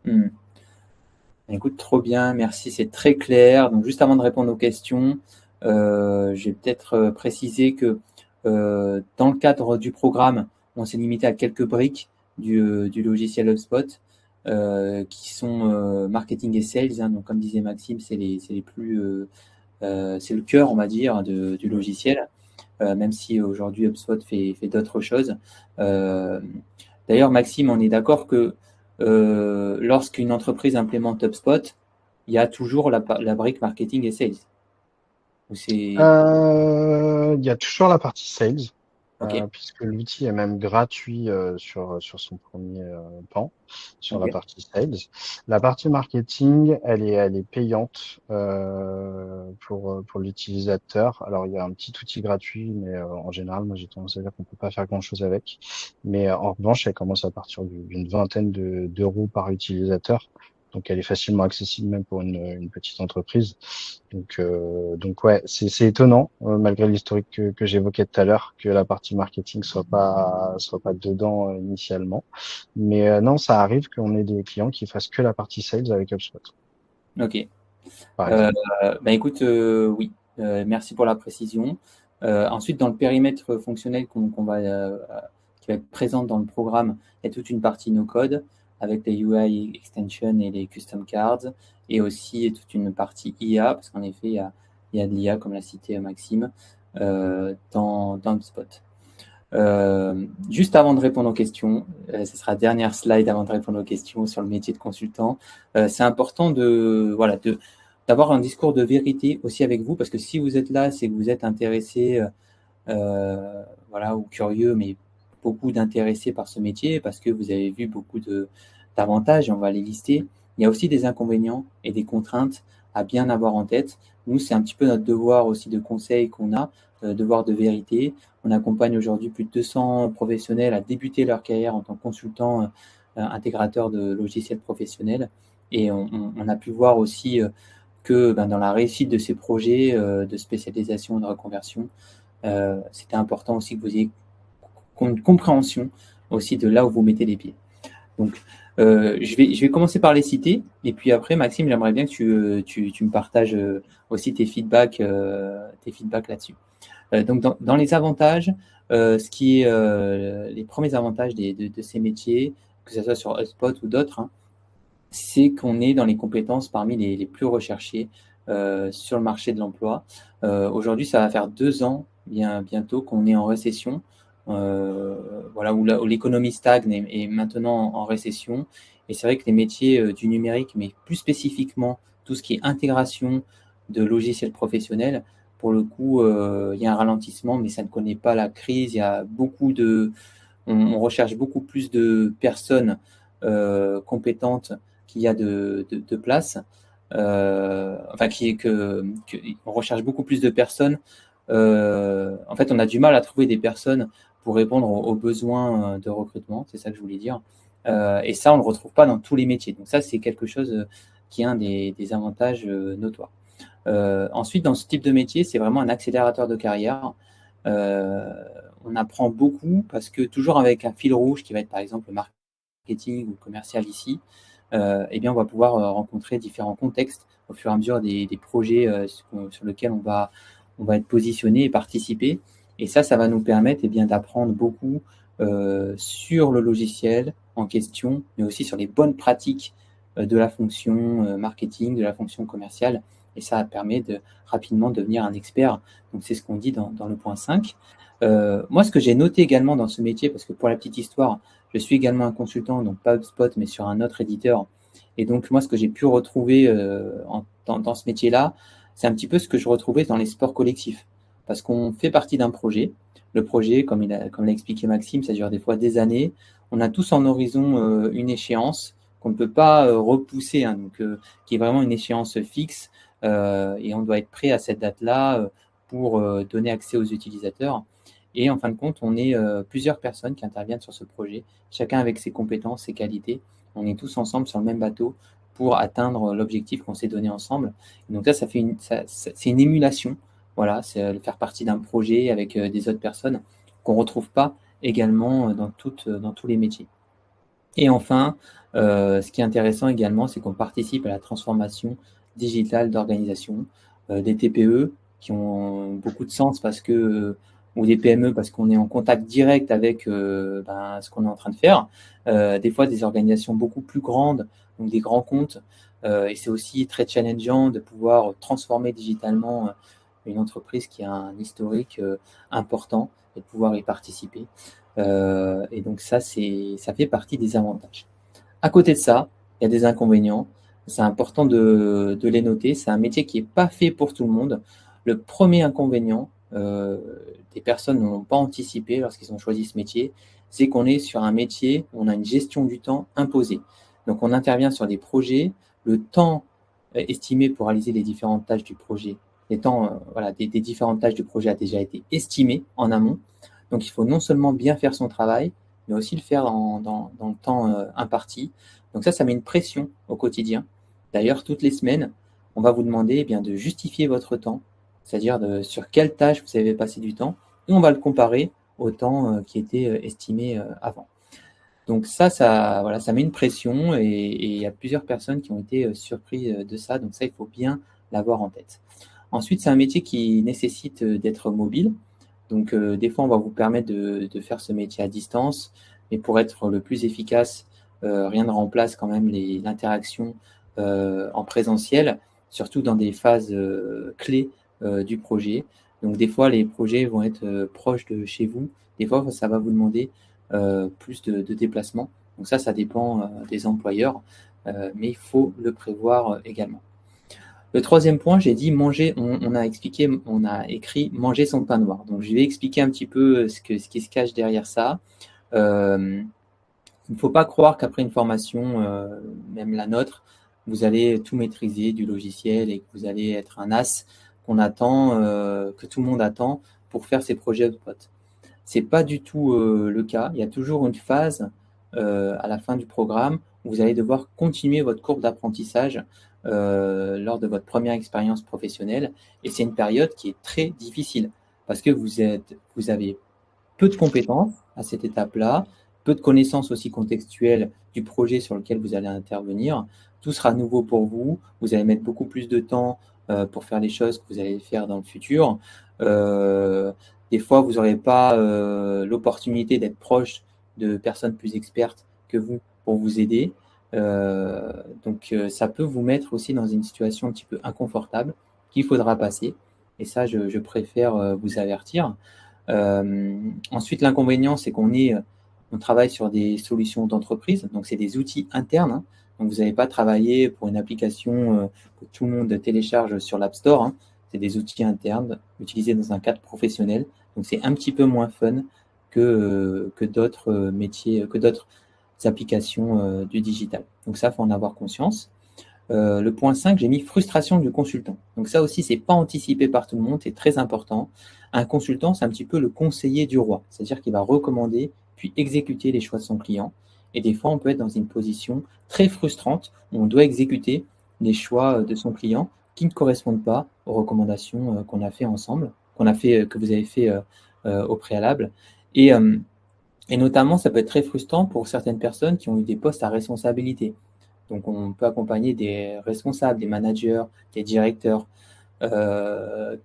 Mm. Écoute, trop bien, merci, c'est très clair. Donc, juste avant de répondre aux questions, je vais peut-être préciser que dans le cadre du programme, on s'est limité à quelques briques du logiciel HubSpot qui sont marketing et sales, hein. Donc, comme disait Maxime, c'est les plus, c'est le cœur, on va dire, du logiciel, même si aujourd'hui HubSpot fait d'autres choses. Euh, D'ailleurs, Maxime, on est d'accord que lorsqu'une entreprise implémente HubSpot, il y a toujours la brique marketing et sales. Ou c'est Il y a toujours la partie sales, OK, puisque l'outil est même gratuit sur son premier pan, sur la OK, partie sales. La partie marketing, elle est payante pour l'utilisateur. Alors, il y a un petit outil gratuit, mais en général, moi, j'ai tendance à dire qu'on peut pas faire grand-chose avec. Mais en revanche, elle commence à partir d'une vingtaine d'euros par utilisateur. Donc, elle est facilement accessible même pour une petite entreprise. Donc ouais, c'est étonnant, malgré l'historique que j'évoquais tout à l'heure, que la partie marketing soit pas dedans initialement. Mais non, ça arrive qu'on ait des clients qui fassent que la partie sales avec HubSpot, OK. par Euh, exemple. Bah écoute, oui, merci pour la précision. Ensuite, dans le périmètre fonctionnel qui va être présent dans le programme, il y a toute une partie no-code avec les UI extensions et les custom cards, et aussi toute une partie IA, parce qu'en effet, il y a de l'IA, comme l'a cité Maxime, dans HubSpot. Juste avant de répondre aux questions, ce sera la dernière slide avant de répondre aux questions sur le métier de consultant. C'est important d'avoir un discours de vérité aussi avec vous, parce que si vous êtes là, c'est que vous êtes intéressé, voilà, ou curieux, mais beaucoup d'intéressés par ce métier, parce que vous avez vu beaucoup d'avantages, et on va les lister. Il y a aussi des inconvénients et des contraintes à bien avoir en tête. Nous, c'est un petit peu notre devoir aussi de conseil qu'on a, devoir de vérité. On accompagne aujourd'hui plus de 200 professionnels à débuter leur carrière en tant que consultant intégrateur de logiciels professionnels. Et on a pu voir aussi que dans la réussite de ces projets de spécialisation et de reconversion, c'était important aussi que vous ayez une compréhension aussi de là où vous mettez les pieds. Donc, je vais commencer par les citer, et puis après, Maxime, j'aimerais bien que tu me partages aussi tes feedbacks là-dessus. Donc, dans les avantages, ce qui est les premiers avantages de ces métiers, que ce soit sur HubSpot ou d'autres, hein, c'est qu'on est dans les compétences parmi les plus recherchées sur le marché de l'emploi. Aujourd'hui, ça va faire 2 ans bientôt qu'on est en récession, voilà, où l'économie stagne et maintenant en récession. Et c'est vrai que les métiers du numérique, mais plus spécifiquement tout ce qui est intégration de logiciels professionnels, pour le coup, il y a un ralentissement, mais ça ne connaît pas la crise. Il y a on recherche beaucoup plus de personnes compétentes qu'il y a de place. Enfin, on recherche beaucoup plus de personnes. En fait, on a du mal à trouver des personnes pour répondre aux besoins de recrutement. C'est ça que je voulais dire. Et ça, on ne le retrouve pas dans tous les métiers. Donc ça, c'est quelque chose qui est un des avantages notoires. Ensuite, dans ce type de métier, c'est vraiment un accélérateur de carrière. Euh, on apprend beaucoup parce que toujours avec un fil rouge qui va être par exemple le marketing ou le commercial ici, eh bien on va pouvoir rencontrer différents contextes au fur et à mesure des projets sur lesquels on va être positionné et participer. Et ça va nous permettre eh bien, d'apprendre beaucoup sur le logiciel en question, mais aussi sur les bonnes pratiques de la fonction marketing, de la fonction commerciale. Et ça permet de rapidement devenir un expert. Donc, c'est ce qu'on dit dans le point 5. Moi, ce que j'ai noté également dans ce métier, parce que pour la petite histoire, je suis également un consultant, donc pas HubSpot, mais sur un autre éditeur. Et donc, moi, ce que j'ai pu retrouver dans ce métier-là, c'est un petit peu ce que je retrouvais dans les sports collectifs. Parce qu'on fait partie d'un projet. Le projet, comme l'a expliqué Maxime, ça dure des fois des années. On a tous en horizon une échéance qu'on ne peut pas repousser, hein, donc, qui est vraiment une échéance fixe. Et on doit être prêt à cette date-là pour donner accès aux utilisateurs. Et en fin de compte, on est plusieurs personnes qui interviennent sur ce projet, chacun avec ses compétences, ses qualités. On est tous ensemble sur le même bateau pour atteindre l'objectif qu'on s'est donné ensemble. Et donc c'est une émulation. Voilà, c'est faire partie d'un projet avec des autres personnes qu'on ne retrouve pas également dans tous les métiers. Et enfin, ce qui est intéressant également, c'est qu'on participe à la transformation digitale d'organisation, des TPE qui ont beaucoup de sens parce que, ou des PME parce qu'on est en contact direct avec ce qu'on est en train de faire. Des fois, des organisations beaucoup plus grandes, donc des grands comptes. Et c'est aussi très challengeant de pouvoir transformer digitalement une entreprise qui a un historique important et de pouvoir y participer. Et donc ça fait partie des avantages. À côté de ça, il y a des inconvénients. C'est important de les noter. C'est un métier qui n'est pas fait pour tout le monde. Le premier inconvénient, des personnes ne l'ont pas anticipé lorsqu'ils ont choisi ce métier, c'est qu'on est sur un métier où on a une gestion du temps imposée. Donc on intervient sur des projets, le temps estimé pour réaliser les différentes tâches du projet, les temps des différentes tâches du projet a déjà été estimé en amont. Donc il faut non seulement bien faire son travail, mais aussi le faire dans le temps imparti. Donc ça met une pression au quotidien. D'ailleurs, toutes les semaines, on va vous demander de justifier votre temps, c'est-à-dire sur quelle tâche vous avez passé du temps, et on va le comparer au temps qui était estimé avant. Donc ça met une pression et il y a plusieurs personnes qui ont été surpris de ça. Donc ça, il faut bien l'avoir en tête. Ensuite, c'est un métier qui nécessite d'être mobile. Donc des fois, on va vous permettre de faire ce métier à distance, mais pour être le plus efficace, rien ne remplace quand même l'interaction en présentiel, surtout dans des phases clés du projet. Donc des fois, les projets vont être proches de chez vous. Des fois, ça va vous demander plus de déplacements. Donc ça dépend des employeurs, mais il faut le prévoir également. Le troisième point, j'ai dit manger, on a écrit manger son pain noir. Donc je vais expliquer un petit peu ce qui se cache derrière ça. Il ne faut pas croire qu'après une formation, même la nôtre, vous allez tout maîtriser du logiciel et que vous allez être un as qu'on attend, que tout le monde attend pour faire ses projets de potes. C'est pas du tout le cas. Il y a toujours une phase à la fin du programme où vous allez devoir continuer votre courbe d'apprentissage lors de votre première expérience professionnelle. Et c'est une période qui est très difficile parce que vous avez peu de compétences à cette étape-là, peu de connaissances aussi contextuelles du projet sur lequel vous allez intervenir. Tout sera nouveau pour vous. Vous allez mettre beaucoup plus de temps pour faire les choses que vous allez faire dans le futur. Des fois, vous n'aurez pas l'opportunité d'être proche de personnes plus expertes que vous pour vous aider. Donc, ça peut vous mettre aussi dans une situation un petit peu inconfortable qu'il faudra passer. Et ça, je préfère vous avertir. Ensuite, l'inconvénient, c'est on travaille sur des solutions d'entreprise. Donc, c'est des outils internes. Hein. Donc, vous n'allez pas travailler pour une application que tout le monde télécharge sur l'App Store. Hein. C'est des outils internes utilisés dans un cadre professionnel. Donc, c'est un petit peu moins fun que d'autres métiers, que d'autres applications du digital. Donc, ça, il faut en avoir conscience. Le point 5, j'ai mis frustration du consultant. Donc, ça aussi, c'est pas anticipé par tout le monde, c'est très important. Un consultant, c'est un petit peu le conseiller du roi. C'est-à-dire qu'il va recommander puis exécuter les choix de son client. Et des fois, on peut être dans une position très frustrante où on doit exécuter les choix de son client qui ne correspondent pas aux recommandations qu'on a fait ensemble, que vous avez fait au préalable. Et notamment, ça peut être très frustrant pour certaines personnes qui ont eu des postes à responsabilité. Donc, on peut accompagner des responsables, des managers, des directeurs, là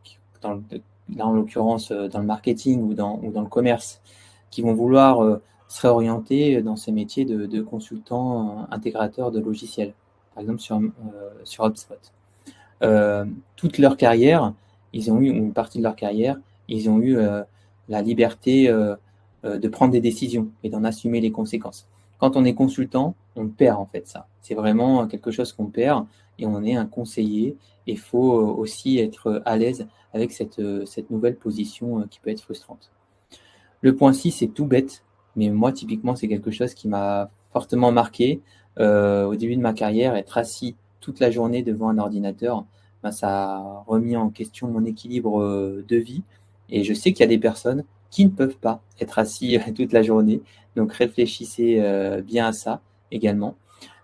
en l'occurrence dans le marketing ou dans le commerce. qui vont vouloir se réorienter dans ces métiers de consultant intégrateur de logiciels, par exemple sur HubSpot. Toute leur carrière, ils ont eu, une partie de leur carrière, ils ont eu la liberté de prendre des décisions et d'en assumer les conséquences. Quand on est consultant, on perd en fait ça. C'est vraiment quelque chose qu'on perd et on est un conseiller. Il faut aussi être à l'aise avec cette nouvelle position qui peut être frustrante. Le point 6, c'est tout bête, mais moi, typiquement, c'est quelque chose qui m'a fortement marqué. Au début de ma carrière, être assis toute la journée devant un ordinateur, ben, ça a remis en question mon équilibre de vie. Et je sais qu'il y a des personnes qui ne peuvent pas être assis toute la journée. Donc, réfléchissez bien à ça également.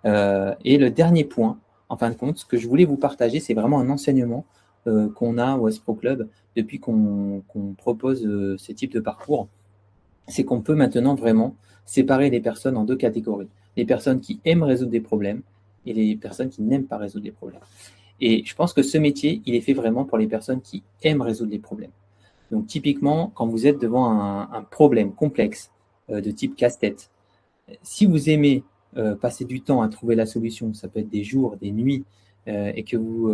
Et le dernier point, en fin de compte, ce que je voulais vous partager, c'est vraiment un enseignement qu'on a au Espro Club depuis qu'on propose ce type de parcours. C'est qu'on peut maintenant vraiment séparer les personnes en deux catégories. Les personnes qui aiment résoudre des problèmes et les personnes qui n'aiment pas résoudre des problèmes. Et je pense que ce métier, il est fait vraiment pour les personnes qui aiment résoudre les problèmes. Donc typiquement, quand vous êtes devant un problème complexe de type casse-tête, si vous aimez passer du temps à trouver la solution, ça peut être des jours, des nuits, et que vous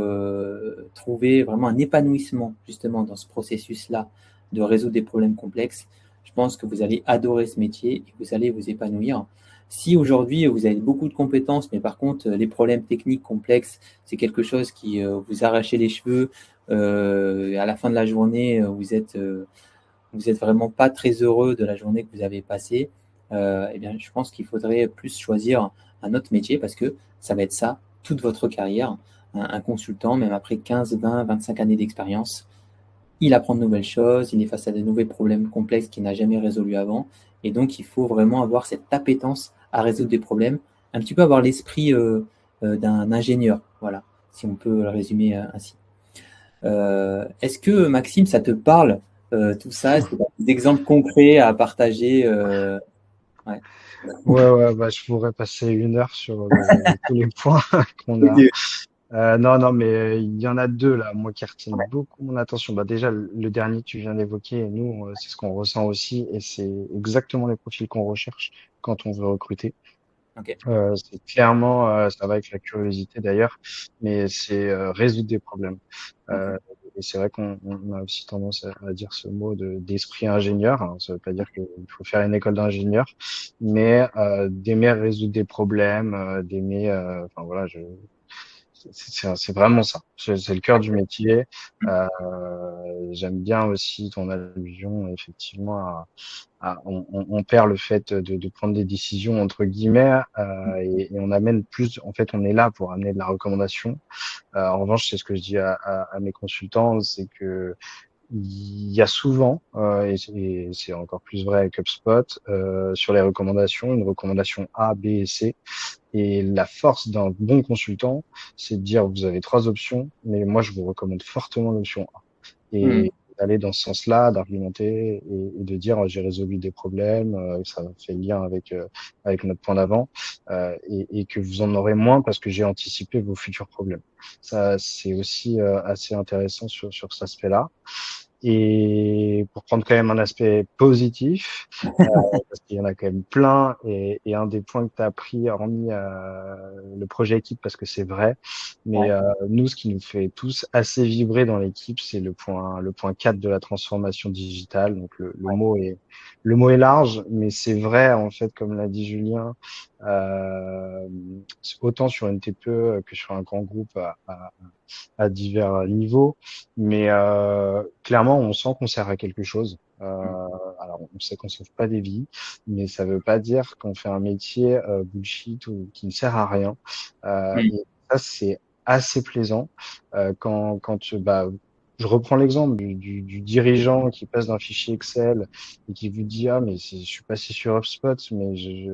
trouvez vraiment un épanouissement justement dans ce processus-là de résoudre des problèmes complexes, je pense que vous allez adorer ce métier et vous allez vous épanouir. Si aujourd'hui vous avez beaucoup de compétences, mais par contre les problèmes techniques complexes, c'est quelque chose qui vous arrache les cheveux, à la fin de la journée, vous êtes vraiment pas très heureux de la journée que vous avez passée, eh bien, je pense qu'il faudrait plus choisir un autre métier parce que ça va être ça toute votre carrière. Un consultant, même après 15, 20, 25 années d'expérience, il apprend de nouvelles choses, il est face à de nouveaux problèmes complexes qu'il n'a jamais résolus avant. Et donc, il faut vraiment avoir cette appétence à résoudre des problèmes, un petit peu avoir l'esprit d'un ingénieur, voilà, si on peut le résumer ainsi. Est-ce que, Maxime, ça te parle, tout ça? Est-ce que tu as des exemples concrets à partager ouais. Ouais, bah, je pourrais passer 1 heure sur tous les points qu'on a. Ok. Non, non, mais il y en a deux là, moi qui retiennent beaucoup mon attention. Bah déjà le dernier que tu viens d'évoquer, et nous c'est ce qu'on ressent aussi, et c'est exactement les profils qu'on recherche quand on veut recruter. Ok. C'est clairement, ça va avec la curiosité d'ailleurs, mais c'est résoudre des problèmes. Ok. Et c'est vrai qu'on a aussi tendance à dire ce mot d'esprit ingénieur. Hein. Ça veut pas dire qu'il faut faire une école d'ingénieur, mais d'aimer résoudre des problèmes, d'aimer, enfin voilà, c'est vraiment ça. C'est le cœur du métier. Euh, J'aime bien aussi ton allusion, effectivement, on perd le fait de prendre des décisions entre guillemets, et on amène plus. En fait, on est là pour amener de la recommandation. En revanche, c'est ce que je dis à mes consultants, c'est que il y a souvent, et c'est encore plus vrai avec HubSpot, sur les recommandations, une recommandation A, B et C. Et la force d'un bon consultant, c'est de dire, vous avez 3 options, mais moi, je vous recommande fortement l'option A. Hmm. Et d'aller dans ce sens-là, d'argumenter et de dire, j'ai résolu des problèmes, ça fait lien avec notre point d'avant, et que vous en aurez moins parce que j'ai anticipé vos futurs problèmes. Ça, c'est aussi assez intéressant sur cet aspect-là. Et pour prendre quand même un aspect positif, parce qu'il y en a quand même plein, et un des points que tu as pris, hormis le projet équipe, parce que c'est vrai, mais Ouais. nous, ce qui nous fait tous assez vibrer dans l'équipe, c'est le point 4 de la transformation digitale. Donc le mot est large, mais c'est vrai, en fait, comme l'a dit Julien, euh, autant sur une TPE que sur un grand groupe à divers niveaux, mais clairement, on sent qu'on sert à quelque chose. Alors, on sait qu'on sauve pas des vies, mais ça veut pas dire qu'on fait un métier bullshit ou qui ne sert à rien. Hmm. Et ça, c'est assez plaisant bah, je reprends l'exemple du dirigeant qui passe d'un fichier Excel et qui vous dit, ah, mais je suis passé sur HubSpot, mais j'ai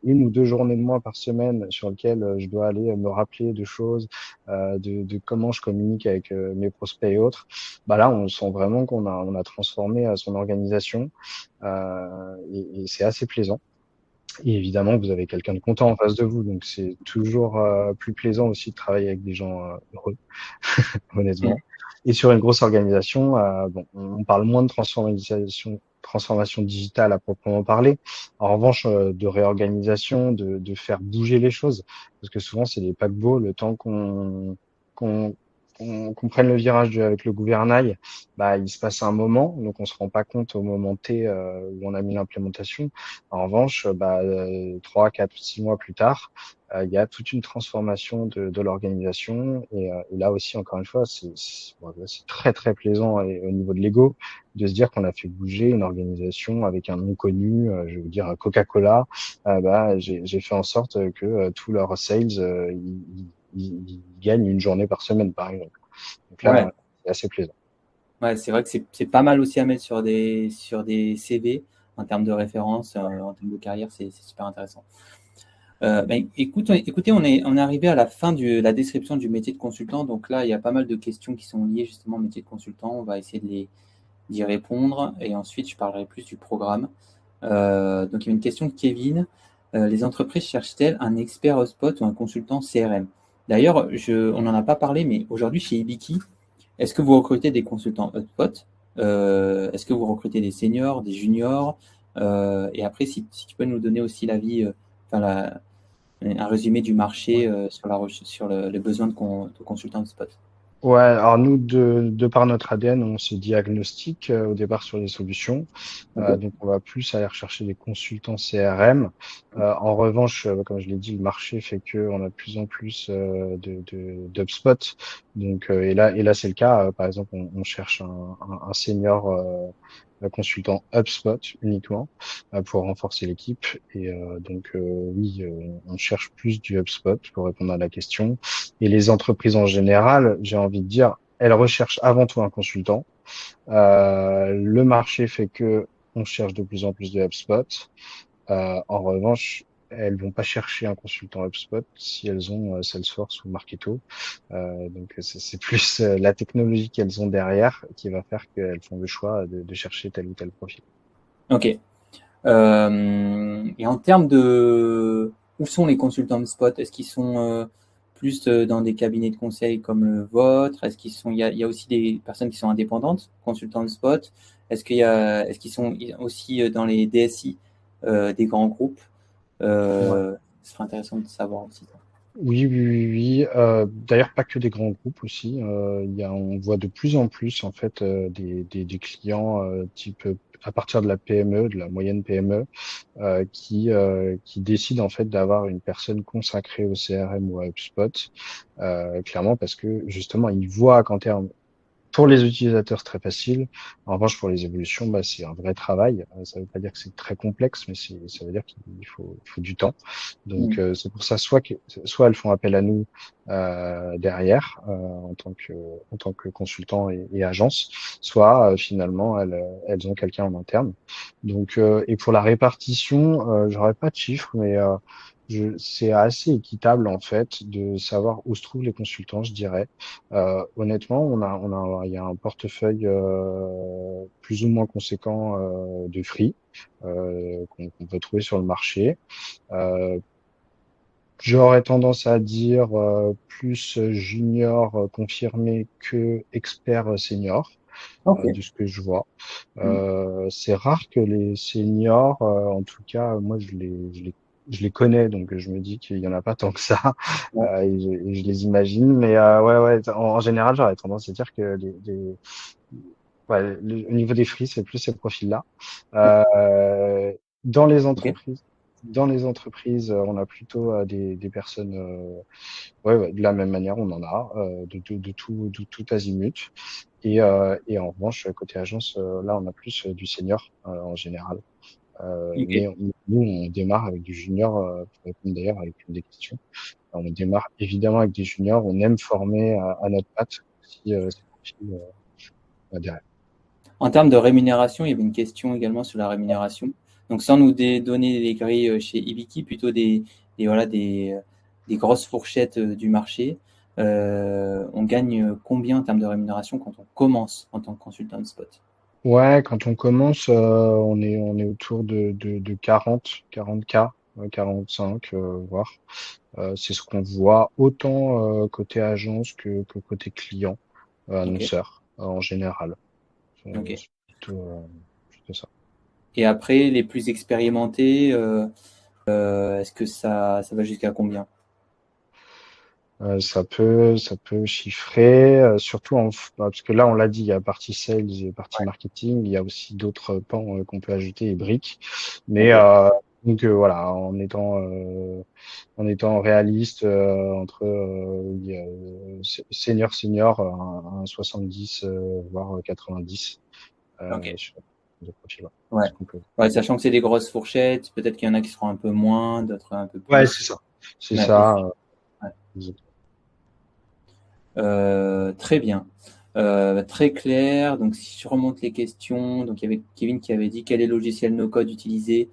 1 ou 2 journées de moins par semaine sur lesquelles je dois aller me rappeler de choses, de comment je communique avec mes prospects et autres. Bah là, on sent vraiment qu'on a transformé son organisation, et c'est assez plaisant. Et évidemment, vous avez quelqu'un de content en face de vous, donc c'est toujours plus plaisant aussi de travailler avec des gens heureux, Hmm. honnêtement. Et sur une grosse organisation, bon, on parle moins de transformation transformation digitale à proprement parler. En revanche, de réorganisation, de faire bouger les choses, parce que souvent c'est des paquebots. Le temps qu'on qu'on prenne le virage avec le gouvernail, bah il se passe un moment, donc on se rend pas compte au moment T où on a mis l'implémentation. En revanche, 3, 4, 6 mois plus tard, il y a toute une transformation de l'organisation et là aussi encore une fois c'est très très plaisant au niveau de l'ego de se dire qu'on a fait bouger une organisation avec un nom connu, je veux dire Coca-Cola. J'ai fait en sorte que tous leurs sales ils gagnent une journée par semaine par exemple. Donc Ouais, là c'est assez plaisant. ouais, c'est vrai que c'est pas mal aussi à mettre sur des CV en termes de référence, en termes de carrière, c'est super intéressant. Écoutez, on est arrivé à la fin de la description du métier de consultant. Donc là, il y a pas mal de questions qui sont liées justement au métier de consultant. On va essayer d'y répondre et ensuite je parlerai plus du programme. Donc il y a une question de Kevin. Les entreprises cherchent-elles un expert HubSpot ou un consultant CRM? D'ailleurs, on n'en a pas parlé, mais aujourd'hui chez Ibiki, est-ce que vous recrutez des consultants HubSpot? Est-ce que vous recrutez des seniors, des juniors? Et après, si tu peux nous donner aussi l'avis, un résumé du marché sur le besoin de consultants HubSpot. Ouais, alors nous, de par notre ADN, on se dit agnostique au départ sur les solutions. Ok. Donc, on va plus aller rechercher des consultants CRM. En revanche, comme je l'ai dit, le marché fait que on a de plus en plus d'HubSpot. Donc, et là, c'est le cas. Par exemple, on cherche un senior consultant HubSpot uniquement pour renforcer l'équipe. Et oui, on cherche plus du HubSpot pour répondre à la question. Et les entreprises en général, j'ai envie de dire, elles recherchent avant tout un consultant. Le marché fait que on cherche de plus en plus de HubSpot. En revanche, elles vont pas chercher un consultant HubSpot si elles ont Salesforce ou Marketo. Donc c'est plus la technologie qu'elles ont derrière qui va faire qu'elles font le choix de chercher tel ou tel profil. Ok. Et en termes où sont les consultants de spot? Est-ce qu'ils sont plus dans des cabinets de conseil comme le vôtre? Il y a aussi des personnes qui sont indépendantes, consultants de spot. Est-ce qu'ils sont aussi dans les DSI des grands groupes? Ce serait intéressant de savoir aussi ça. Oui, oui, oui, oui. D'ailleurs, pas que des grands groupes aussi. On voit de plus en plus en fait des clients type à partir de la PME, de la moyenne PME, qui décident en fait d'avoir une personne consacrée au CRM ou à HubSpot, clairement parce que justement ils voient qu'en termes pour les utilisateurs, c'est très facile. En revanche, pour les évolutions, c'est un vrai travail. Ça veut pas dire que c'est très complexe, mais ça veut dire qu'il faut du temps. Donc, Mm. c'est pour ça, soit elles font appel à nous derrière en tant que consultant et agence, soit finalement elles ont quelqu'un en interne. Donc, et pour la répartition, j'aurais pas de chiffres, mais c'est assez équitable en fait de savoir où se trouvent les consultants, je dirais. Honnêtement, il y a un portefeuille plus ou moins conséquent de free qu'on peut trouver sur le marché. Euh, J'aurais tendance à dire plus junior confirmé que expert senior, Ok. de ce que je vois. Mm. C'est rare que les seniors, en tout cas, moi je les connais, donc je me dis qu'il y en a pas tant que ça, Ouais. et je les imagine. Mais ouais, ouais, en général, j'aurais tendance à dire que au niveau des free, c'est plus ces profils-là. Euh, dans les Ok. entreprises, on a plutôt des personnes, ouais, ouais, de la même manière, on en a de tout azimut. Et en revanche, côté agence, là, on a plus du senior en général. Ok. Nous, on démarre avec du junior, pour répondre d'ailleurs avec une des questions. On démarre évidemment avec des juniors. On aime former à notre patte aussi ces profils derrière. En termes de rémunération, il y avait une question également sur la rémunération. Donc, sans donner des grilles chez Ibiki, plutôt voilà, des grosses fourchettes du marché, on gagne combien en termes de rémunération quand on commence en tant que consultant de spot? Ouais, quand on commence, on est autour de 40K, 45, voire. C'est ce qu'on voit autant côté agence que côté client, Ok, annonceur, en général. ok. C'est plutôt ça. Et après, les plus expérimentés, est-ce que ça va jusqu'à combien? Ça peut chiffrer, surtout parce que là, on l'a dit, il y a partie sales et partie marketing, il y a aussi d'autres pans qu'on peut ajouter et briques. Mais Ok. donc voilà, en étant réaliste entre il y a, senior, un 70 voire 90 Ok. sur le profil. Ouais. Ouais. Ce qu'on peut. Ouais, sachant que c'est des grosses fourchettes, peut-être qu'il y en a qui seront un peu moins, d'autres un peu Ouais, plus. c'est ça. C'est Ouais, ça. ouais. Exactement. Très bien. Très clair. Donc, si je remonte les questions, donc il y avait Kevin qui avait dit quel est le logiciel no-code utilisé.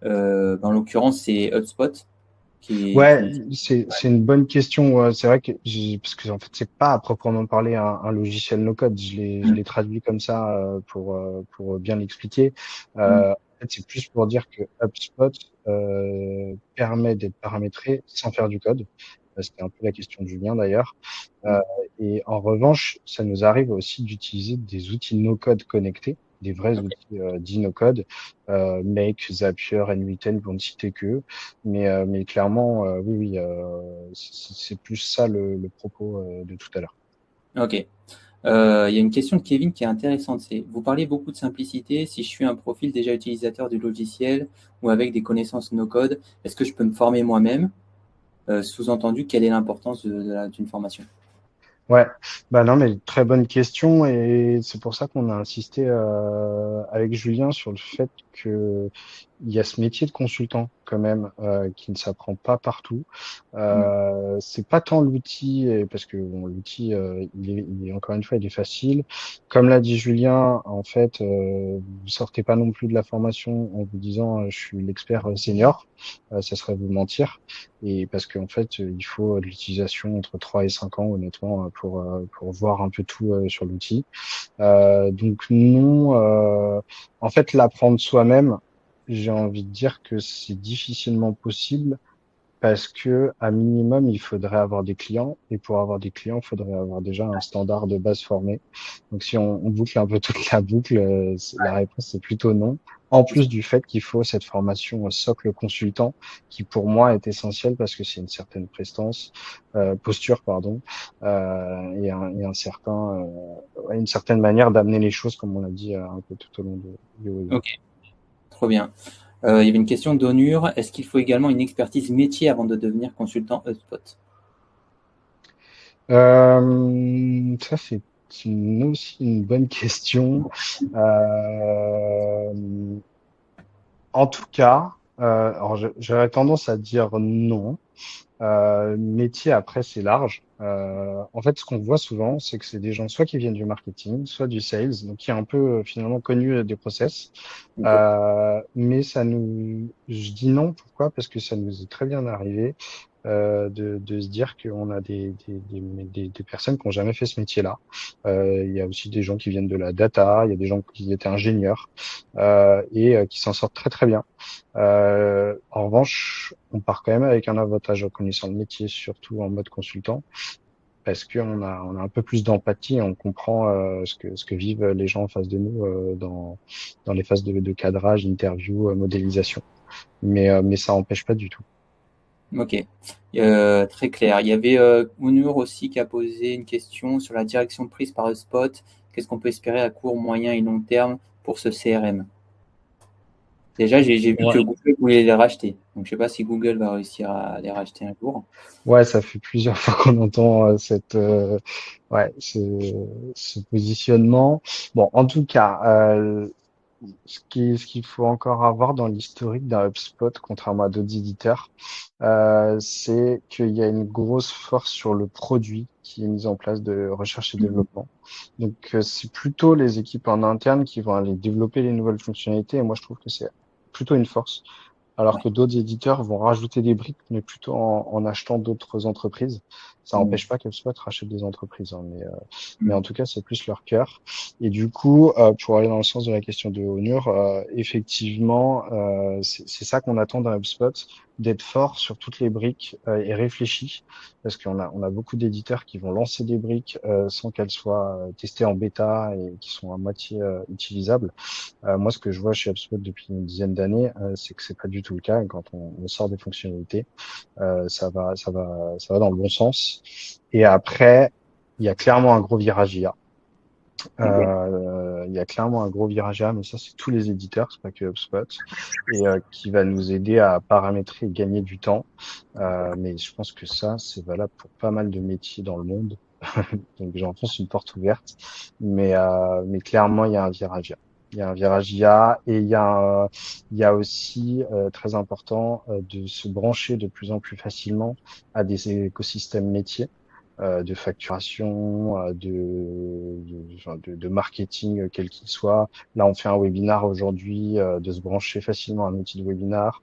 En l'occurrence, c'est HubSpot Ouais, qui... c'est une bonne question. Ouais. C'est vrai que parce que en fait c'est pas à proprement parler un logiciel no-code. Je l'ai traduit comme ça pour bien l'expliquer. Mm. En fait, c'est plus pour dire que HubSpot permet d'être paramétré sans faire du code. C'était un peu la question de Julien d'ailleurs. Euh, Mm. et en revanche, ça nous arrive aussi d'utiliser des outils no-code connectés, des vrais Ok. outils dits no-code, Make, Zapier, N8N pour ne citer que. Mais clairement, oui, oui, c'est plus ça le propos de tout à l'heure. Ok. Il y a une question de Kevin qui est intéressante. C'est, vous parlez beaucoup de simplicité. Si je suis un profil déjà utilisateur du logiciel ou avec des connaissances no-code, est-ce que je peux me former moi-même? Sous-entendu, quelle est l'importance d'une formation? Ouais, bah non, mais très bonne question et c'est pour ça qu'on a insisté avec Julien sur le fait que il y a ce métier de consultant quand même qui ne s'apprend pas partout. Mm. C'est pas tant l'outil parce que bon, l'outil encore une fois il est facile. Comme l'a dit Julien, en fait, vous sortez pas non plus de la formation en vous disant je suis l'expert senior, ça serait vous mentir. Et parce qu'en fait, il faut de l'utilisation entre 3 et 5 ans, honnêtement, pour voir un peu tout sur l'outil. Donc non, en fait, l'apprendre soi-même, j'ai envie de dire que c'est difficilement possible parce que à minimum, il faudrait avoir des clients et pour avoir des clients, il faudrait avoir déjà un standard de base formé. Donc si on boucle un peu toute la boucle, la réponse c'est plutôt non. En plus du fait qu'il faut cette formation socle consultant qui pour moi est essentielle parce que c'est une certaine prestance, posture pardon, et un certain, ouais, une certaine manière d'amener les choses comme on l'a dit un peu tout au long du webinaire. Ok, trop bien. Il y avait une question d'Onur. Est-ce qu'il faut également une expertise métier avant de devenir consultant HubSpot? Ça, c'est aussi une bonne question. Euh, En tout cas, alors j'aurais tendance à dire non. Métier, après, c'est large. En fait, ce qu'on voit souvent, c'est que c'est des gens soit qui viennent du marketing, soit du sales, donc qui est un peu finalement connu des process. Ok. Mais je dis non. Pourquoi? Parce que ça nous est très bien arrivé de se dire qu'on a des personnes qui n'ont jamais fait ce métier-là. Il y a aussi des gens qui viennent de la data, il y a des gens qui étaient ingénieurs et qui s'en sortent très très bien. En revanche, on part quand même avec un avantage en connaissant le métier, surtout en mode consultant, parce qu'on a un peu plus d'empathie et on comprend ce que vivent les gens en face de nous dans les phases de cadrage, interview, modélisation. Mais ça n'empêche pas du tout. Ok. Très clair. Il y avait Onur aussi qui a posé une question sur la direction prise par HubSpot. Qu'est-ce qu'on peut espérer à court, moyen et long terme pour ce CRM? Déjà, j'ai vu que Ouais. Google voulait les racheter. Donc, je ne sais pas si Google va réussir à les racheter un jour. Ouais, ça fait plusieurs fois qu'on entend ouais, ce positionnement. Bon, en tout cas, ce qu'il faut encore avoir dans l'historique d'un HubSpot, contrairement à d'autres éditeurs, c'est qu'il y a une grosse force sur le produit qui est mis en place de recherche et développement. Donc, c'est plutôt les équipes en interne qui vont aller développer les nouvelles fonctionnalités. Et moi, je trouve que c'est plutôt une force alors Ouais. que d'autres éditeurs vont rajouter des briques, mais plutôt en achetant d'autres entreprises. Ça n'empêche pas qu'HubSpot rachète des entreprises, hein, mais en tout cas, c'est plus leur cœur. Et du coup, pour aller dans le sens de la question de Onur, effectivement, c'est ça qu'on attend d'un HubSpot, d'être fort sur toutes les briques et réfléchi, parce on a beaucoup d'éditeurs qui vont lancer des briques sans qu'elles soient testées en bêta et qui sont à moitié utilisables. Moi, ce que je vois chez HubSpot depuis une dizaine d'années, c'est que c'est pas du tout le cas. Et quand on sort des fonctionnalités, ça va dans le bon sens. Et après, il y a clairement un gros virage IA. Ok. Il y a clairement un gros virage IA, mais ça, c'est tous les éditeurs, c'est pas que HubSpot, et qui va nous aider à paramétrer et gagner du temps. Mais je pense que ça, c'est valable pour pas mal de métiers dans le monde. Donc, j'enfonce une porte ouverte, mais clairement, il y a un virage IA. Il y a un virage IA et il y a aussi très important de se brancher de plus en plus facilement à des écosystèmes métiers de facturation, de marketing, quel qu'il soit. Là, on fait un webinar aujourd'hui, de se brancher facilement à un outil de webinar.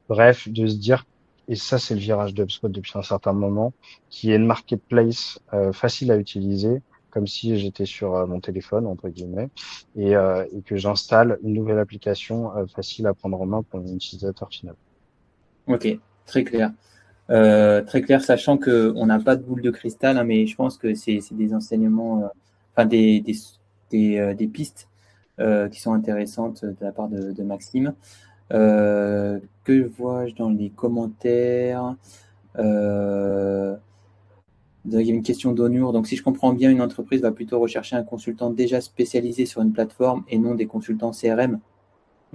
Bref, de se dire, et ça, c'est le virage d'HubSpot depuis un certain moment, qui est une marketplace facile à utiliser, comme si j'étais sur mon téléphone, entre guillemets, et que j'installe une nouvelle application facile à prendre en main pour l'utilisateur final. Ok, très clair. Très clair, sachant qu'on n'a pas de boule de cristal, hein, mais je pense que c'est des enseignements, enfin des pistes qui sont intéressantes de la part de Maxime. Que vois-je dans les commentaires? Il y a une question d'Onur. Donc, si je comprends bien, une entreprise va plutôt rechercher un consultant déjà spécialisé sur une plateforme et non des consultants CRM.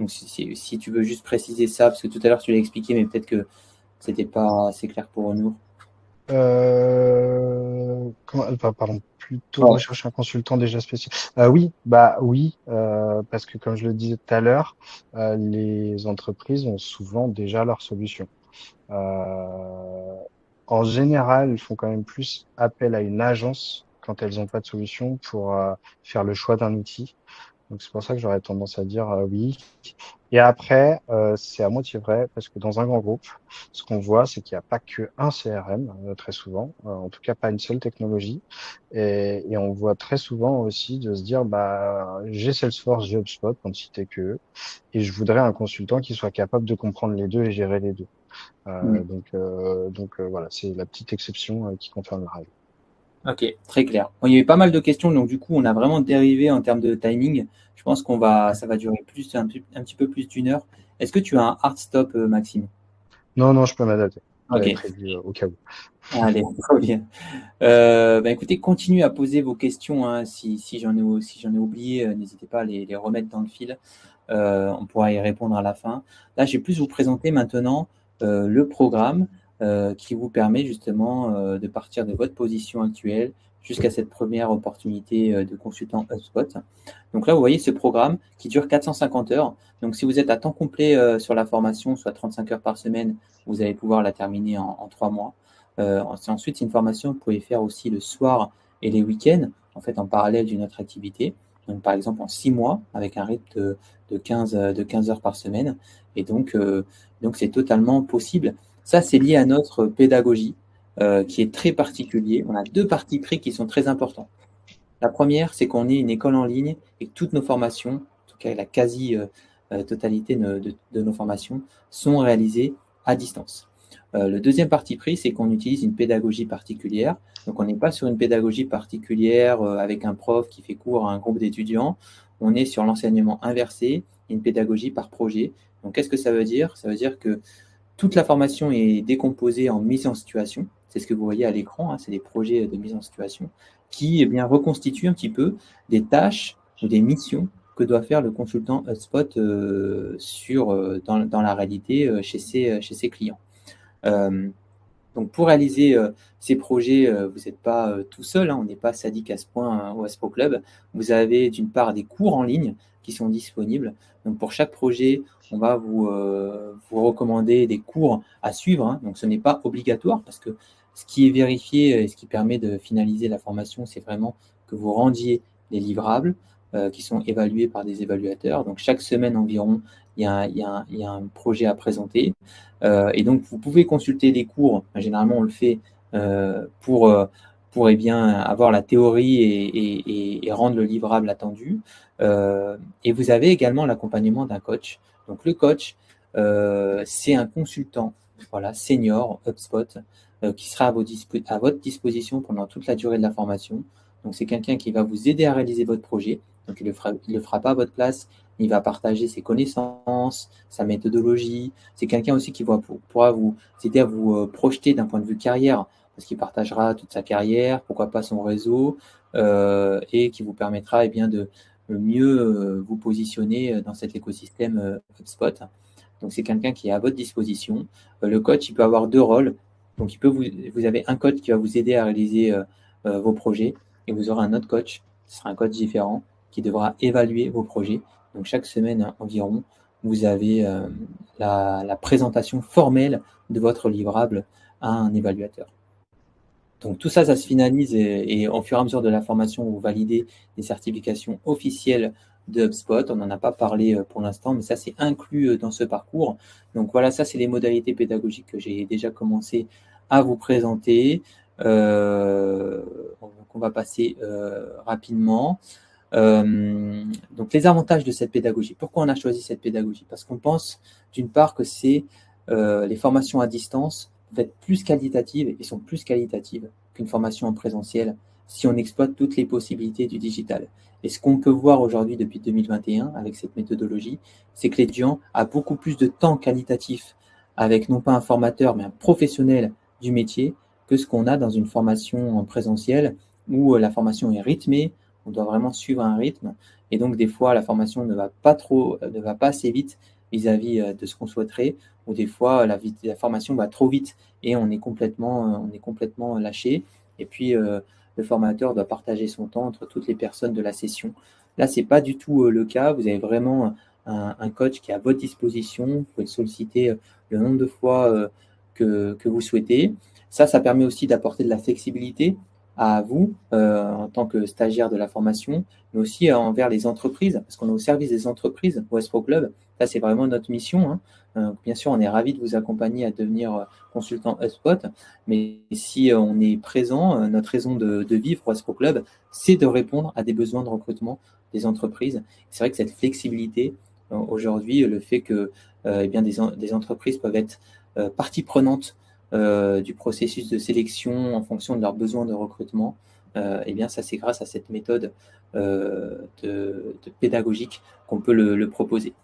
Donc, si tu veux juste préciser ça, parce que tout à l'heure tu l'as expliqué, mais peut-être que c'était pas assez clair pour Onur. Pardon, plutôt Ouais. rechercher un consultant déjà spécial. Oui, bah oui, parce que comme je le disais tout à l'heure, les entreprises ont souvent déjà leur solution. Euh, En général, elles font quand même plus appel à une agence quand elles n'ont pas de solution pour faire le choix d'un outil. Donc c'est pour ça que j'aurais tendance à dire oui. Et après, c'est à moitié vrai parce que dans un grand groupe, ce qu'on voit, c'est qu'il n'y a pas que un CRM très souvent, en tout cas pas une seule technologie. Et on voit très souvent aussi de se dire, bah j'ai Salesforce, j'ai HubSpot, pour ne citer que eux, et je voudrais un consultant qui soit capable de comprendre les deux et gérer les deux. Mm. Voilà, c'est la petite exception qui confirme la règle. Ok, très clair. Bon, il y a eu pas mal de questions, donc du coup, on a vraiment dérivé en termes de timing. Je pense ça va durer un petit peu plus d'une heure. Est-ce que tu as un hard stop, Maxime? Non, non, je peux m'adapter. Ok, J'avais prévu au cas où. allez, trop bien. Écoutez, continuez à poser vos questions, hein. Si j'en ai oublié, n'hésitez pas à les remettre dans le fil. On pourra y répondre à la fin. Là, je vais plus vous présenter maintenant le programme qui vous permet justement de partir de votre position actuelle jusqu'à cette première opportunité de consultant HubSpot. Donc là, vous voyez ce programme qui dure 450 heures. Donc si vous êtes à temps complet sur la formation, soit 35 heures par semaine, vous allez pouvoir la terminer en 3 mois. Ensuite, c'est une formation que vous pouvez faire aussi le soir et les week-ends, en fait en parallèle d'une autre activité. Donc par exemple en 6 mois, avec un rythme de 15 heures par semaine. Et donc c'est totalement possible. Ça, c'est lié à notre pédagogie qui est très particulier. On a deux parties pris qui sont très importants. La première, c'est qu'on est une école en ligne et que toutes nos formations, en tout cas la quasi-totalité de nos formations, sont réalisées à distance. Le deuxième parti pris, c'est qu'on utilise une pédagogie particulière. Donc, on n'est pas sur une pédagogie particulière avec un prof qui fait cours à un groupe d'étudiants. On est sur l'enseignement inversé, une pédagogie par projet. Donc, qu'est-ce que ça veut dire? Ça veut dire que toute la formation est décomposée en mise en situation. C'est ce que vous voyez à l'écran, hein, c'est des projets de mise en situation qui reconstituent un petit peu des tâches ou des missions que doit faire le consultant HubSpot dans la réalité chez ses clients. Euh, donc pour réaliser ces projets, vous n'êtes pas tout seul, hein, on n'est pas sadique à ce point au Aspo Club. Vous avez d'une part des cours en ligne qui sont disponibles. Donc pour chaque projet, on va vous recommander des cours à suivre. Hein. Donc ce n'est pas obligatoire parce que ce qui est vérifié et ce qui permet de finaliser la formation, c'est vraiment que vous rendiez les livrables qui sont évalués par des évaluateurs. Donc chaque semaine environ, il y a un projet à présenter. Et donc, vous pouvez consulter des cours. Généralement, on le fait pour eh bien, avoir la théorie et rendre le livrable attendu. Et vous avez également l'accompagnement d'un coach. Donc le coach, c'est un consultant, voilà, senior HubSpot, qui sera à votre disposition pendant toute la durée de la formation. Donc c'est quelqu'un qui va vous aider à réaliser votre projet. Donc il le fera pas à votre place. Il va partager ses connaissances, sa méthodologie. C'est quelqu'un aussi qui pourra vous aider à vous projeter d'un point de vue carrière, parce qu'il partagera toute sa carrière, pourquoi pas son réseau, et qui vous permettra bien de mieux vous positionner dans cet écosystème HubSpot. Donc c'est quelqu'un qui est à votre disposition. Le coach, il peut avoir deux rôles. Donc vous avez un coach qui va vous aider à réaliser vos projets, et vous aurez un autre coach, ce sera un coach différent, qui devra évaluer vos projets. Donc chaque semaine environ, vous avez la présentation formelle de votre livrable à un évaluateur. Donc tout ça, ça se finalise et au fur et à mesure de la formation, vous validez des certifications officielles de HubSpot. On n'en a pas parlé pour l'instant, mais ça, c'est inclus dans ce parcours. Donc voilà, ça, c'est les modalités pédagogiques que j'ai déjà commencé à vous présenter. On va passer rapidement. Donc les avantages de cette pédagogie. Pourquoi on a choisi cette pédagogie? Parce qu'on pense d'une part que c'est les formations à distance vont être plus qualitatives et sont plus qualitatives qu'une formation en présentiel si on exploite toutes les possibilités du digital. Et ce qu'on peut voir aujourd'hui depuis 2021 avec cette méthodologie, c'est que l'étudiant a beaucoup plus de temps qualitatif avec non pas un formateur mais un professionnel du métier que ce qu'on a dans une formation en présentiel où la formation est rythmée, on doit vraiment suivre un rythme et donc des fois la formation ne va pas assez vite vis-à-vis de ce qu'on souhaiterait, ou des fois la formation va trop vite et on est complètement lâché. Et puis le formateur doit partager son temps entre toutes les personnes de la session. Là, c'est pas du tout le cas. Vous avez vraiment un coach qui est à votre disposition. Vous pouvez le solliciter le nombre de fois que vous souhaitez. Ça permet aussi d'apporter de la flexibilité à vous en tant que stagiaire de la formation, mais aussi envers les entreprises, parce qu'on est au service des entreprises au Pro Club. Ça, c'est vraiment notre mission. Bien sûr, on est ravis de vous accompagner à devenir consultant HubSpot, mais si on est présent, notre raison de vivre au Pro Club, c'est de répondre à des besoins de recrutement des entreprises. C'est vrai que cette flexibilité, aujourd'hui, le fait que eh bien, des entreprises peuvent être partie prenante du processus de sélection en fonction de leurs besoins de recrutement, eh bien ça c'est grâce à cette méthode de pédagogique qu'on peut le proposer.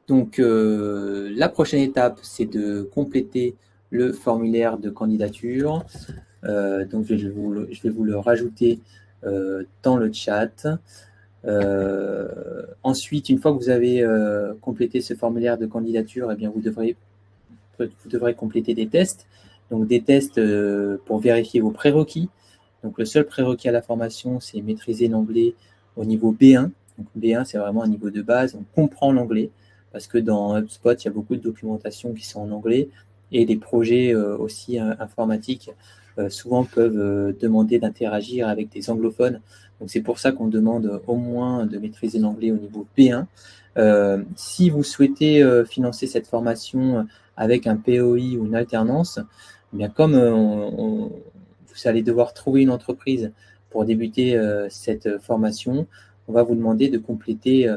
Donc la prochaine étape, c'est de compléter le formulaire de candidature. Donc je vais vous le rajouter dans le chat. Ensuite, une fois que vous avez complété ce formulaire de candidature, eh bien vous devrez compléter des tests. Donc des tests pour vérifier vos prérequis. Donc le seul prérequis à la formation, c'est maîtriser l'anglais au niveau B1. Donc B1, c'est vraiment un niveau de base. On comprend l'anglais parce que dans HubSpot, il y a beaucoup de documentation qui sont en anglais et des projets aussi informatiques souvent peuvent demander d'interagir avec des anglophones. Donc c'est pour ça qu'on demande au moins de maîtriser l'anglais au niveau B1. Si vous souhaitez financer cette formation avec un POI ou une alternance, eh bien comme vous allez devoir trouver une entreprise pour débuter cette formation, on va vous demander de compléter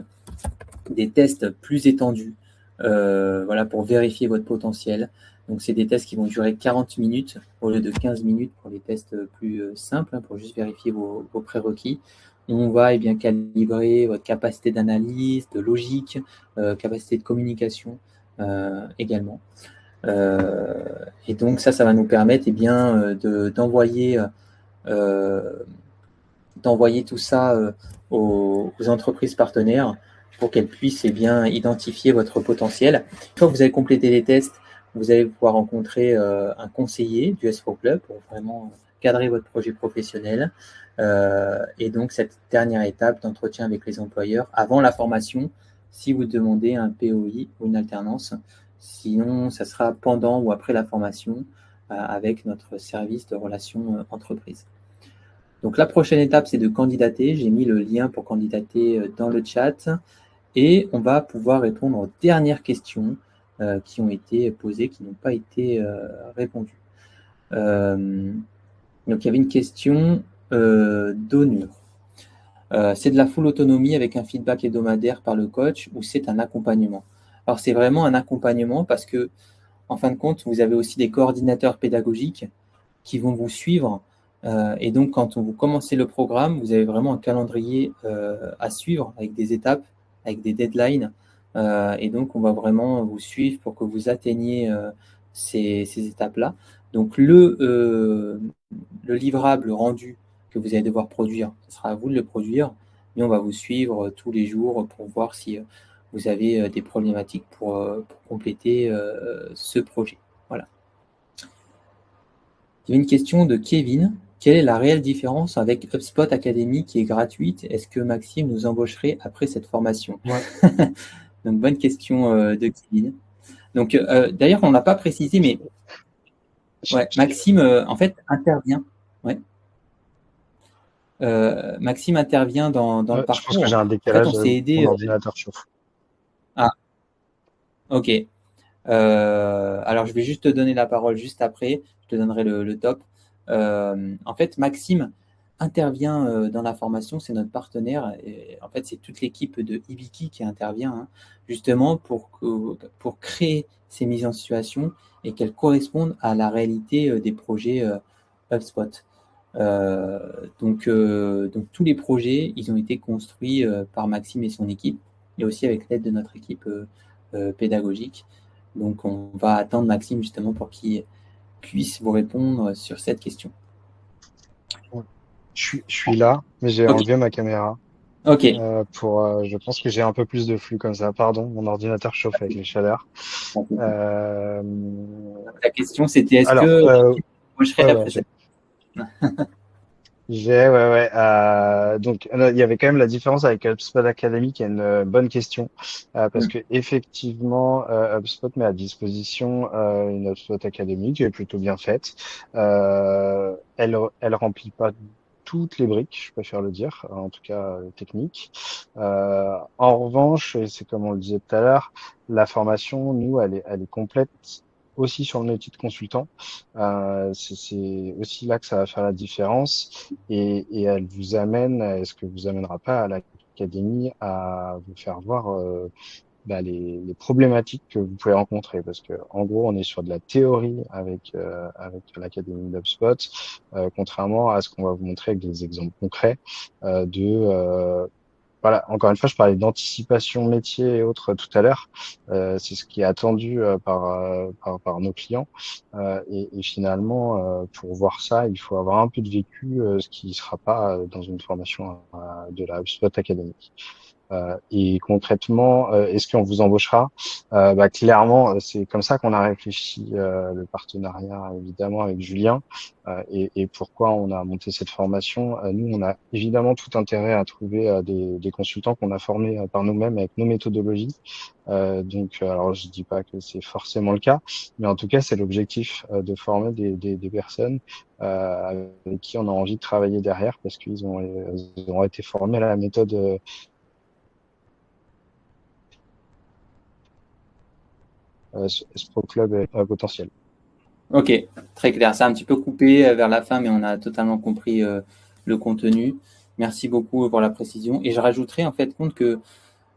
des tests plus étendus voilà, pour vérifier votre potentiel. Donc, c'est des tests qui vont durer 40 minutes au lieu de 15 minutes pour les tests plus simples, pour juste vérifier vos prérequis. On va eh bien, calibrer votre capacité d'analyse, de logique, capacité de communication également. Et donc, ça va nous permettre eh bien, d'envoyer tout ça aux entreprises partenaires pour qu'elles puissent eh bien, identifier votre potentiel. Une fois que vous avez complété les tests, vous allez pouvoir rencontrer un conseiller du S4 Club pour vraiment cadrer votre projet professionnel. Et donc, cette dernière étape d'entretien avec les employeurs avant la formation, si vous demandez un POI ou une alternance. Sinon, ça sera pendant ou après la formation avec notre service de relations entreprises. Donc, la prochaine étape, c'est de candidater. J'ai mis le lien pour candidater dans le chat. Et on va pouvoir répondre aux dernières questions qui ont été posées, qui n'ont pas été répondues. Donc, il y avait une question d'Onur. C'est de la full autonomie avec un feedback hebdomadaire par le coach ou c'est un accompagnement? Alors, c'est vraiment un accompagnement parce que, en fin de compte, vous avez aussi des coordinateurs pédagogiques qui vont vous suivre. Et donc, quand vous commencez le programme, vous avez vraiment un calendrier à suivre avec des étapes, avec des deadlines. Et donc, on va vraiment vous suivre pour que vous atteigniez ces étapes-là. Donc, le livrable rendu que vous allez devoir produire, ce sera à vous de le produire, mais on va vous suivre tous les jours pour voir si vous avez des problématiques pour compléter ce projet. Voilà. Il y a une question de Kevin. Quelle est la réelle différence avec HubSpot Academy qui est gratuite? Est-ce que Maxime nous embaucherait après cette formation? Ouais. Donc, bonne question de Kevin. Donc, d'ailleurs, on ne l'a pas précisé, mais ouais, Maxime, en fait, intervient. Ouais. Maxime intervient dans le Je pense que j'ai parcours. un En fait, on décalage, s'est mon aidé. ordinateur chauffe. Ah, ok. Alors, je vais juste te donner la parole juste après. Je te donnerai le top. En fait, Maxime intervient dans la formation. C'est notre partenaire. Et en fait, c'est toute l'équipe de Ibiki qui intervient justement pour créer ces mises en situation et qu'elles correspondent à la réalité des projets HubSpot. Donc, tous les projets, ils ont été construits par Maxime et son équipe, et aussi avec l'aide de notre équipe pédagogique. Donc, on va attendre Maxime justement pour qu'il puisse vous répondre sur cette question. Je suis là, mais j'ai Ok. enlevé ma caméra. Ok. Je pense que j'ai un peu plus de flux comme ça. Pardon, mon ordinateur chauffe avec les chaleurs. Euh, La question, c'était est-ce alors, que moi je serais ouais, ouais, après cette. ouais, ouais. Donc, il y avait quand même la différence avec HubSpot Academy, qui est une bonne question, parce que effectivement, HubSpot met à disposition une HubSpot Academy qui est plutôt bien faite. Elle remplit pas toutes les briques, je préfère le dire, en tout cas technique. En revanche, et c'est comme on le disait tout à l'heure, la formation, nous, elle est complète aussi sur le métier de consultant. C'est aussi là que ça va faire la différence et elle vous amène, est-ce que vous amènera pas à l'académie à vous faire voir les problématiques que vous pouvez rencontrer parce que en gros on est sur de la théorie avec l'académie d'HubSpot, contrairement à ce qu'on va vous montrer avec des exemples concrets voilà, encore une fois, je parlais d'anticipation métier et autres tout à l'heure. C'est ce qui est attendu par nos clients. Et finalement, pour voir ça, il faut avoir un peu de vécu, ce qui ne sera pas dans une formation de la HubSpot Academy. Et concrètement, est-ce qu'on vous embauchera? Clairement, c'est comme ça qu'on a réfléchi le partenariat, évidemment, avec Julien. Et pourquoi on a monté cette formation? Nous, on a évidemment tout intérêt à trouver des consultants qu'on a formés par nous-mêmes avec nos méthodologies. Alors, je dis pas que c'est forcément le cas, mais en tout cas, c'est l'objectif de former des personnes avec qui on a envie de travailler derrière parce qu'ils ont été formés à la méthode Pro Club à potentiel. Ok, très clair. C'est un petit peu coupé vers la fin, mais on a totalement compris le contenu. Merci beaucoup pour la précision. Et je rajouterai en fait compte que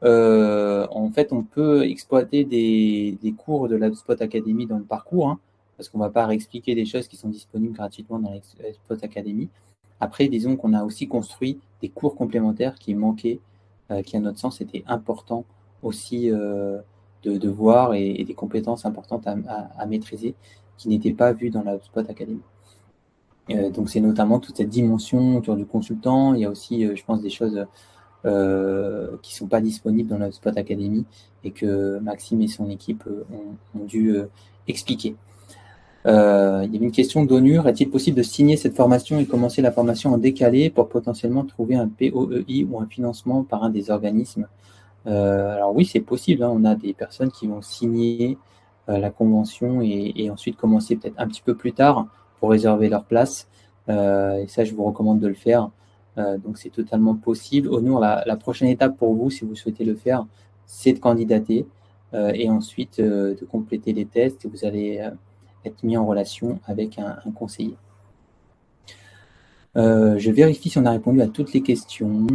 en fait, on peut exploiter des cours de l'HubSpot Academy dans le parcours, parce qu'on ne va pas réexpliquer des choses qui sont disponibles gratuitement dans l'HubSpot Academy. Après, disons qu'on a aussi construit des cours complémentaires qui manquaient, qui à notre sens étaient importants aussi de voir et des compétences importantes à maîtriser qui n'étaient pas vues dans la HubSpot Academy. Donc, c'est notamment toute cette dimension autour du consultant. Il y a aussi, je pense, des choses qui ne sont pas disponibles dans la HubSpot Academy et que Maxime et son équipe ont dû expliquer. Il y avait une question d'Onur. Est-il possible de signer cette formation et commencer la formation en décalé pour potentiellement trouver un POEI ou un financement par un des organismes? Alors oui, c'est possible. On a des personnes qui vont signer la convention et ensuite commencer peut-être un petit peu plus tard pour réserver leur place. Et ça, je vous recommande de le faire. Donc, c'est totalement possible. Onur, la prochaine étape pour vous, si vous souhaitez le faire, c'est de candidater et ensuite de compléter les tests. Et vous allez être mis en relation avec un conseiller. Je vérifie si on a répondu à toutes les questions.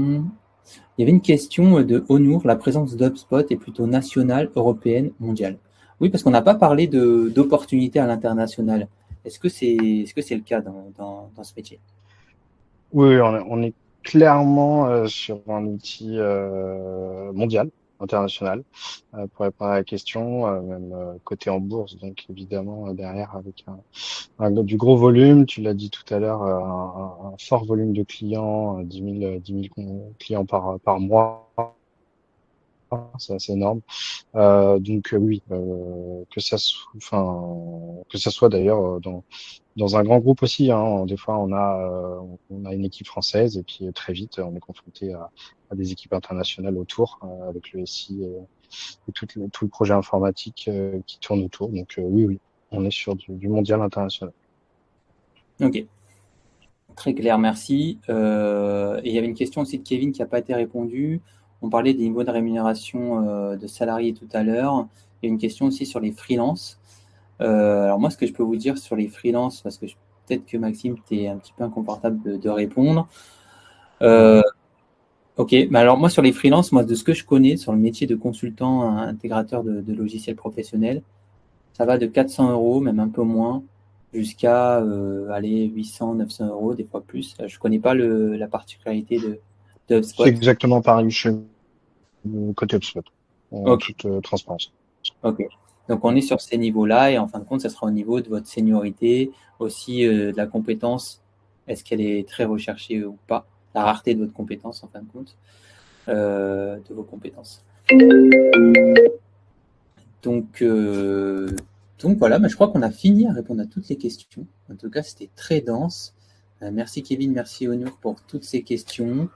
Il y avait une question de Honour, la présence d'HubSpot est plutôt nationale, européenne, mondiale. Oui, parce qu'on n'a pas parlé d'opportunités à l'international. Est-ce que c'est le cas dans ce métier? Oui, on est clairement sur un outil mondial, international, pour répondre à la question, même coté en bourse, donc évidemment derrière avec du gros volume, tu l'as dit tout à l'heure, un fort volume de clients, 10 000 clients par mois, c'est assez énorme. Donc oui, que ça soit d'ailleurs dans un grand groupe aussi, hein. Des fois, on a une équipe française et puis très vite, on est confronté à des équipes internationales autour, avec le SI et tout le projet informatique qui tourne autour. Donc oui, on est sur du mondial international. Ok, très clair, merci. Et il y avait une question aussi de Kevin qui n'a pas été répondue. On parlait des niveaux de rémunération de salariés tout à l'heure. Il y a une question aussi sur les freelances. Alors moi, ce que je peux vous dire sur les freelances, parce que peut-être que Maxime, tu es un petit peu inconfortable de répondre. Ok, mais alors moi sur les freelances, moi de ce que je connais sur le métier de consultant intégrateur de logiciels professionnels, ça va de 400 euros, même un peu moins, jusqu'à 800, 900 euros, des fois plus. Je ne connais pas la particularité de HubSpot. C'est exactement pareil chez côté HubSpot, en Ok, toute transparence. ok. Donc on est sur ces niveaux-là et en fin de compte, ça sera au niveau de votre seniorité, aussi de la compétence. Est-ce qu'elle est très recherchée ou pas? La rareté de votre compétence en fin de compte, de vos compétences. Donc voilà, mais je crois qu'on a fini à répondre à toutes les questions. En tout cas, c'était très dense. Merci Kevin, merci Onur pour toutes ces questions.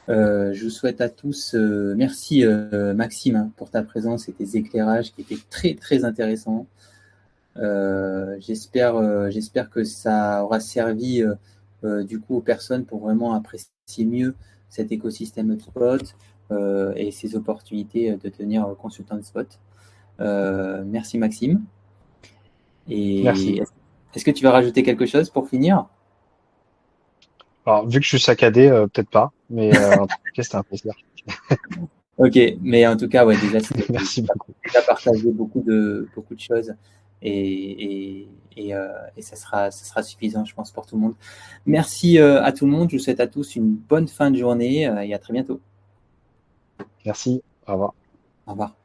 Je vous souhaite à tous, merci Maxime hein, pour ta présence et tes éclairages qui étaient très très intéressants. J'espère que ça aura servi du coup aux personnes pour vraiment apprécier mieux cet écosystème HubSpot et ses opportunités de devenir consultant HubSpot. Merci Maxime. Et Merci. est-ce que tu vas rajouter quelque chose pour finir? Alors, vu que je suis saccadé, peut-être pas, mais en tout cas, c'était un plaisir. Ok, mais en tout cas, ouais, déjà, Merci beaucoup. tu as partagé beaucoup de choses et ça sera suffisant, je pense, pour tout le monde. Merci à tout le monde. Je vous souhaite à tous une bonne fin de journée et à très bientôt. Merci. Au revoir. Au revoir.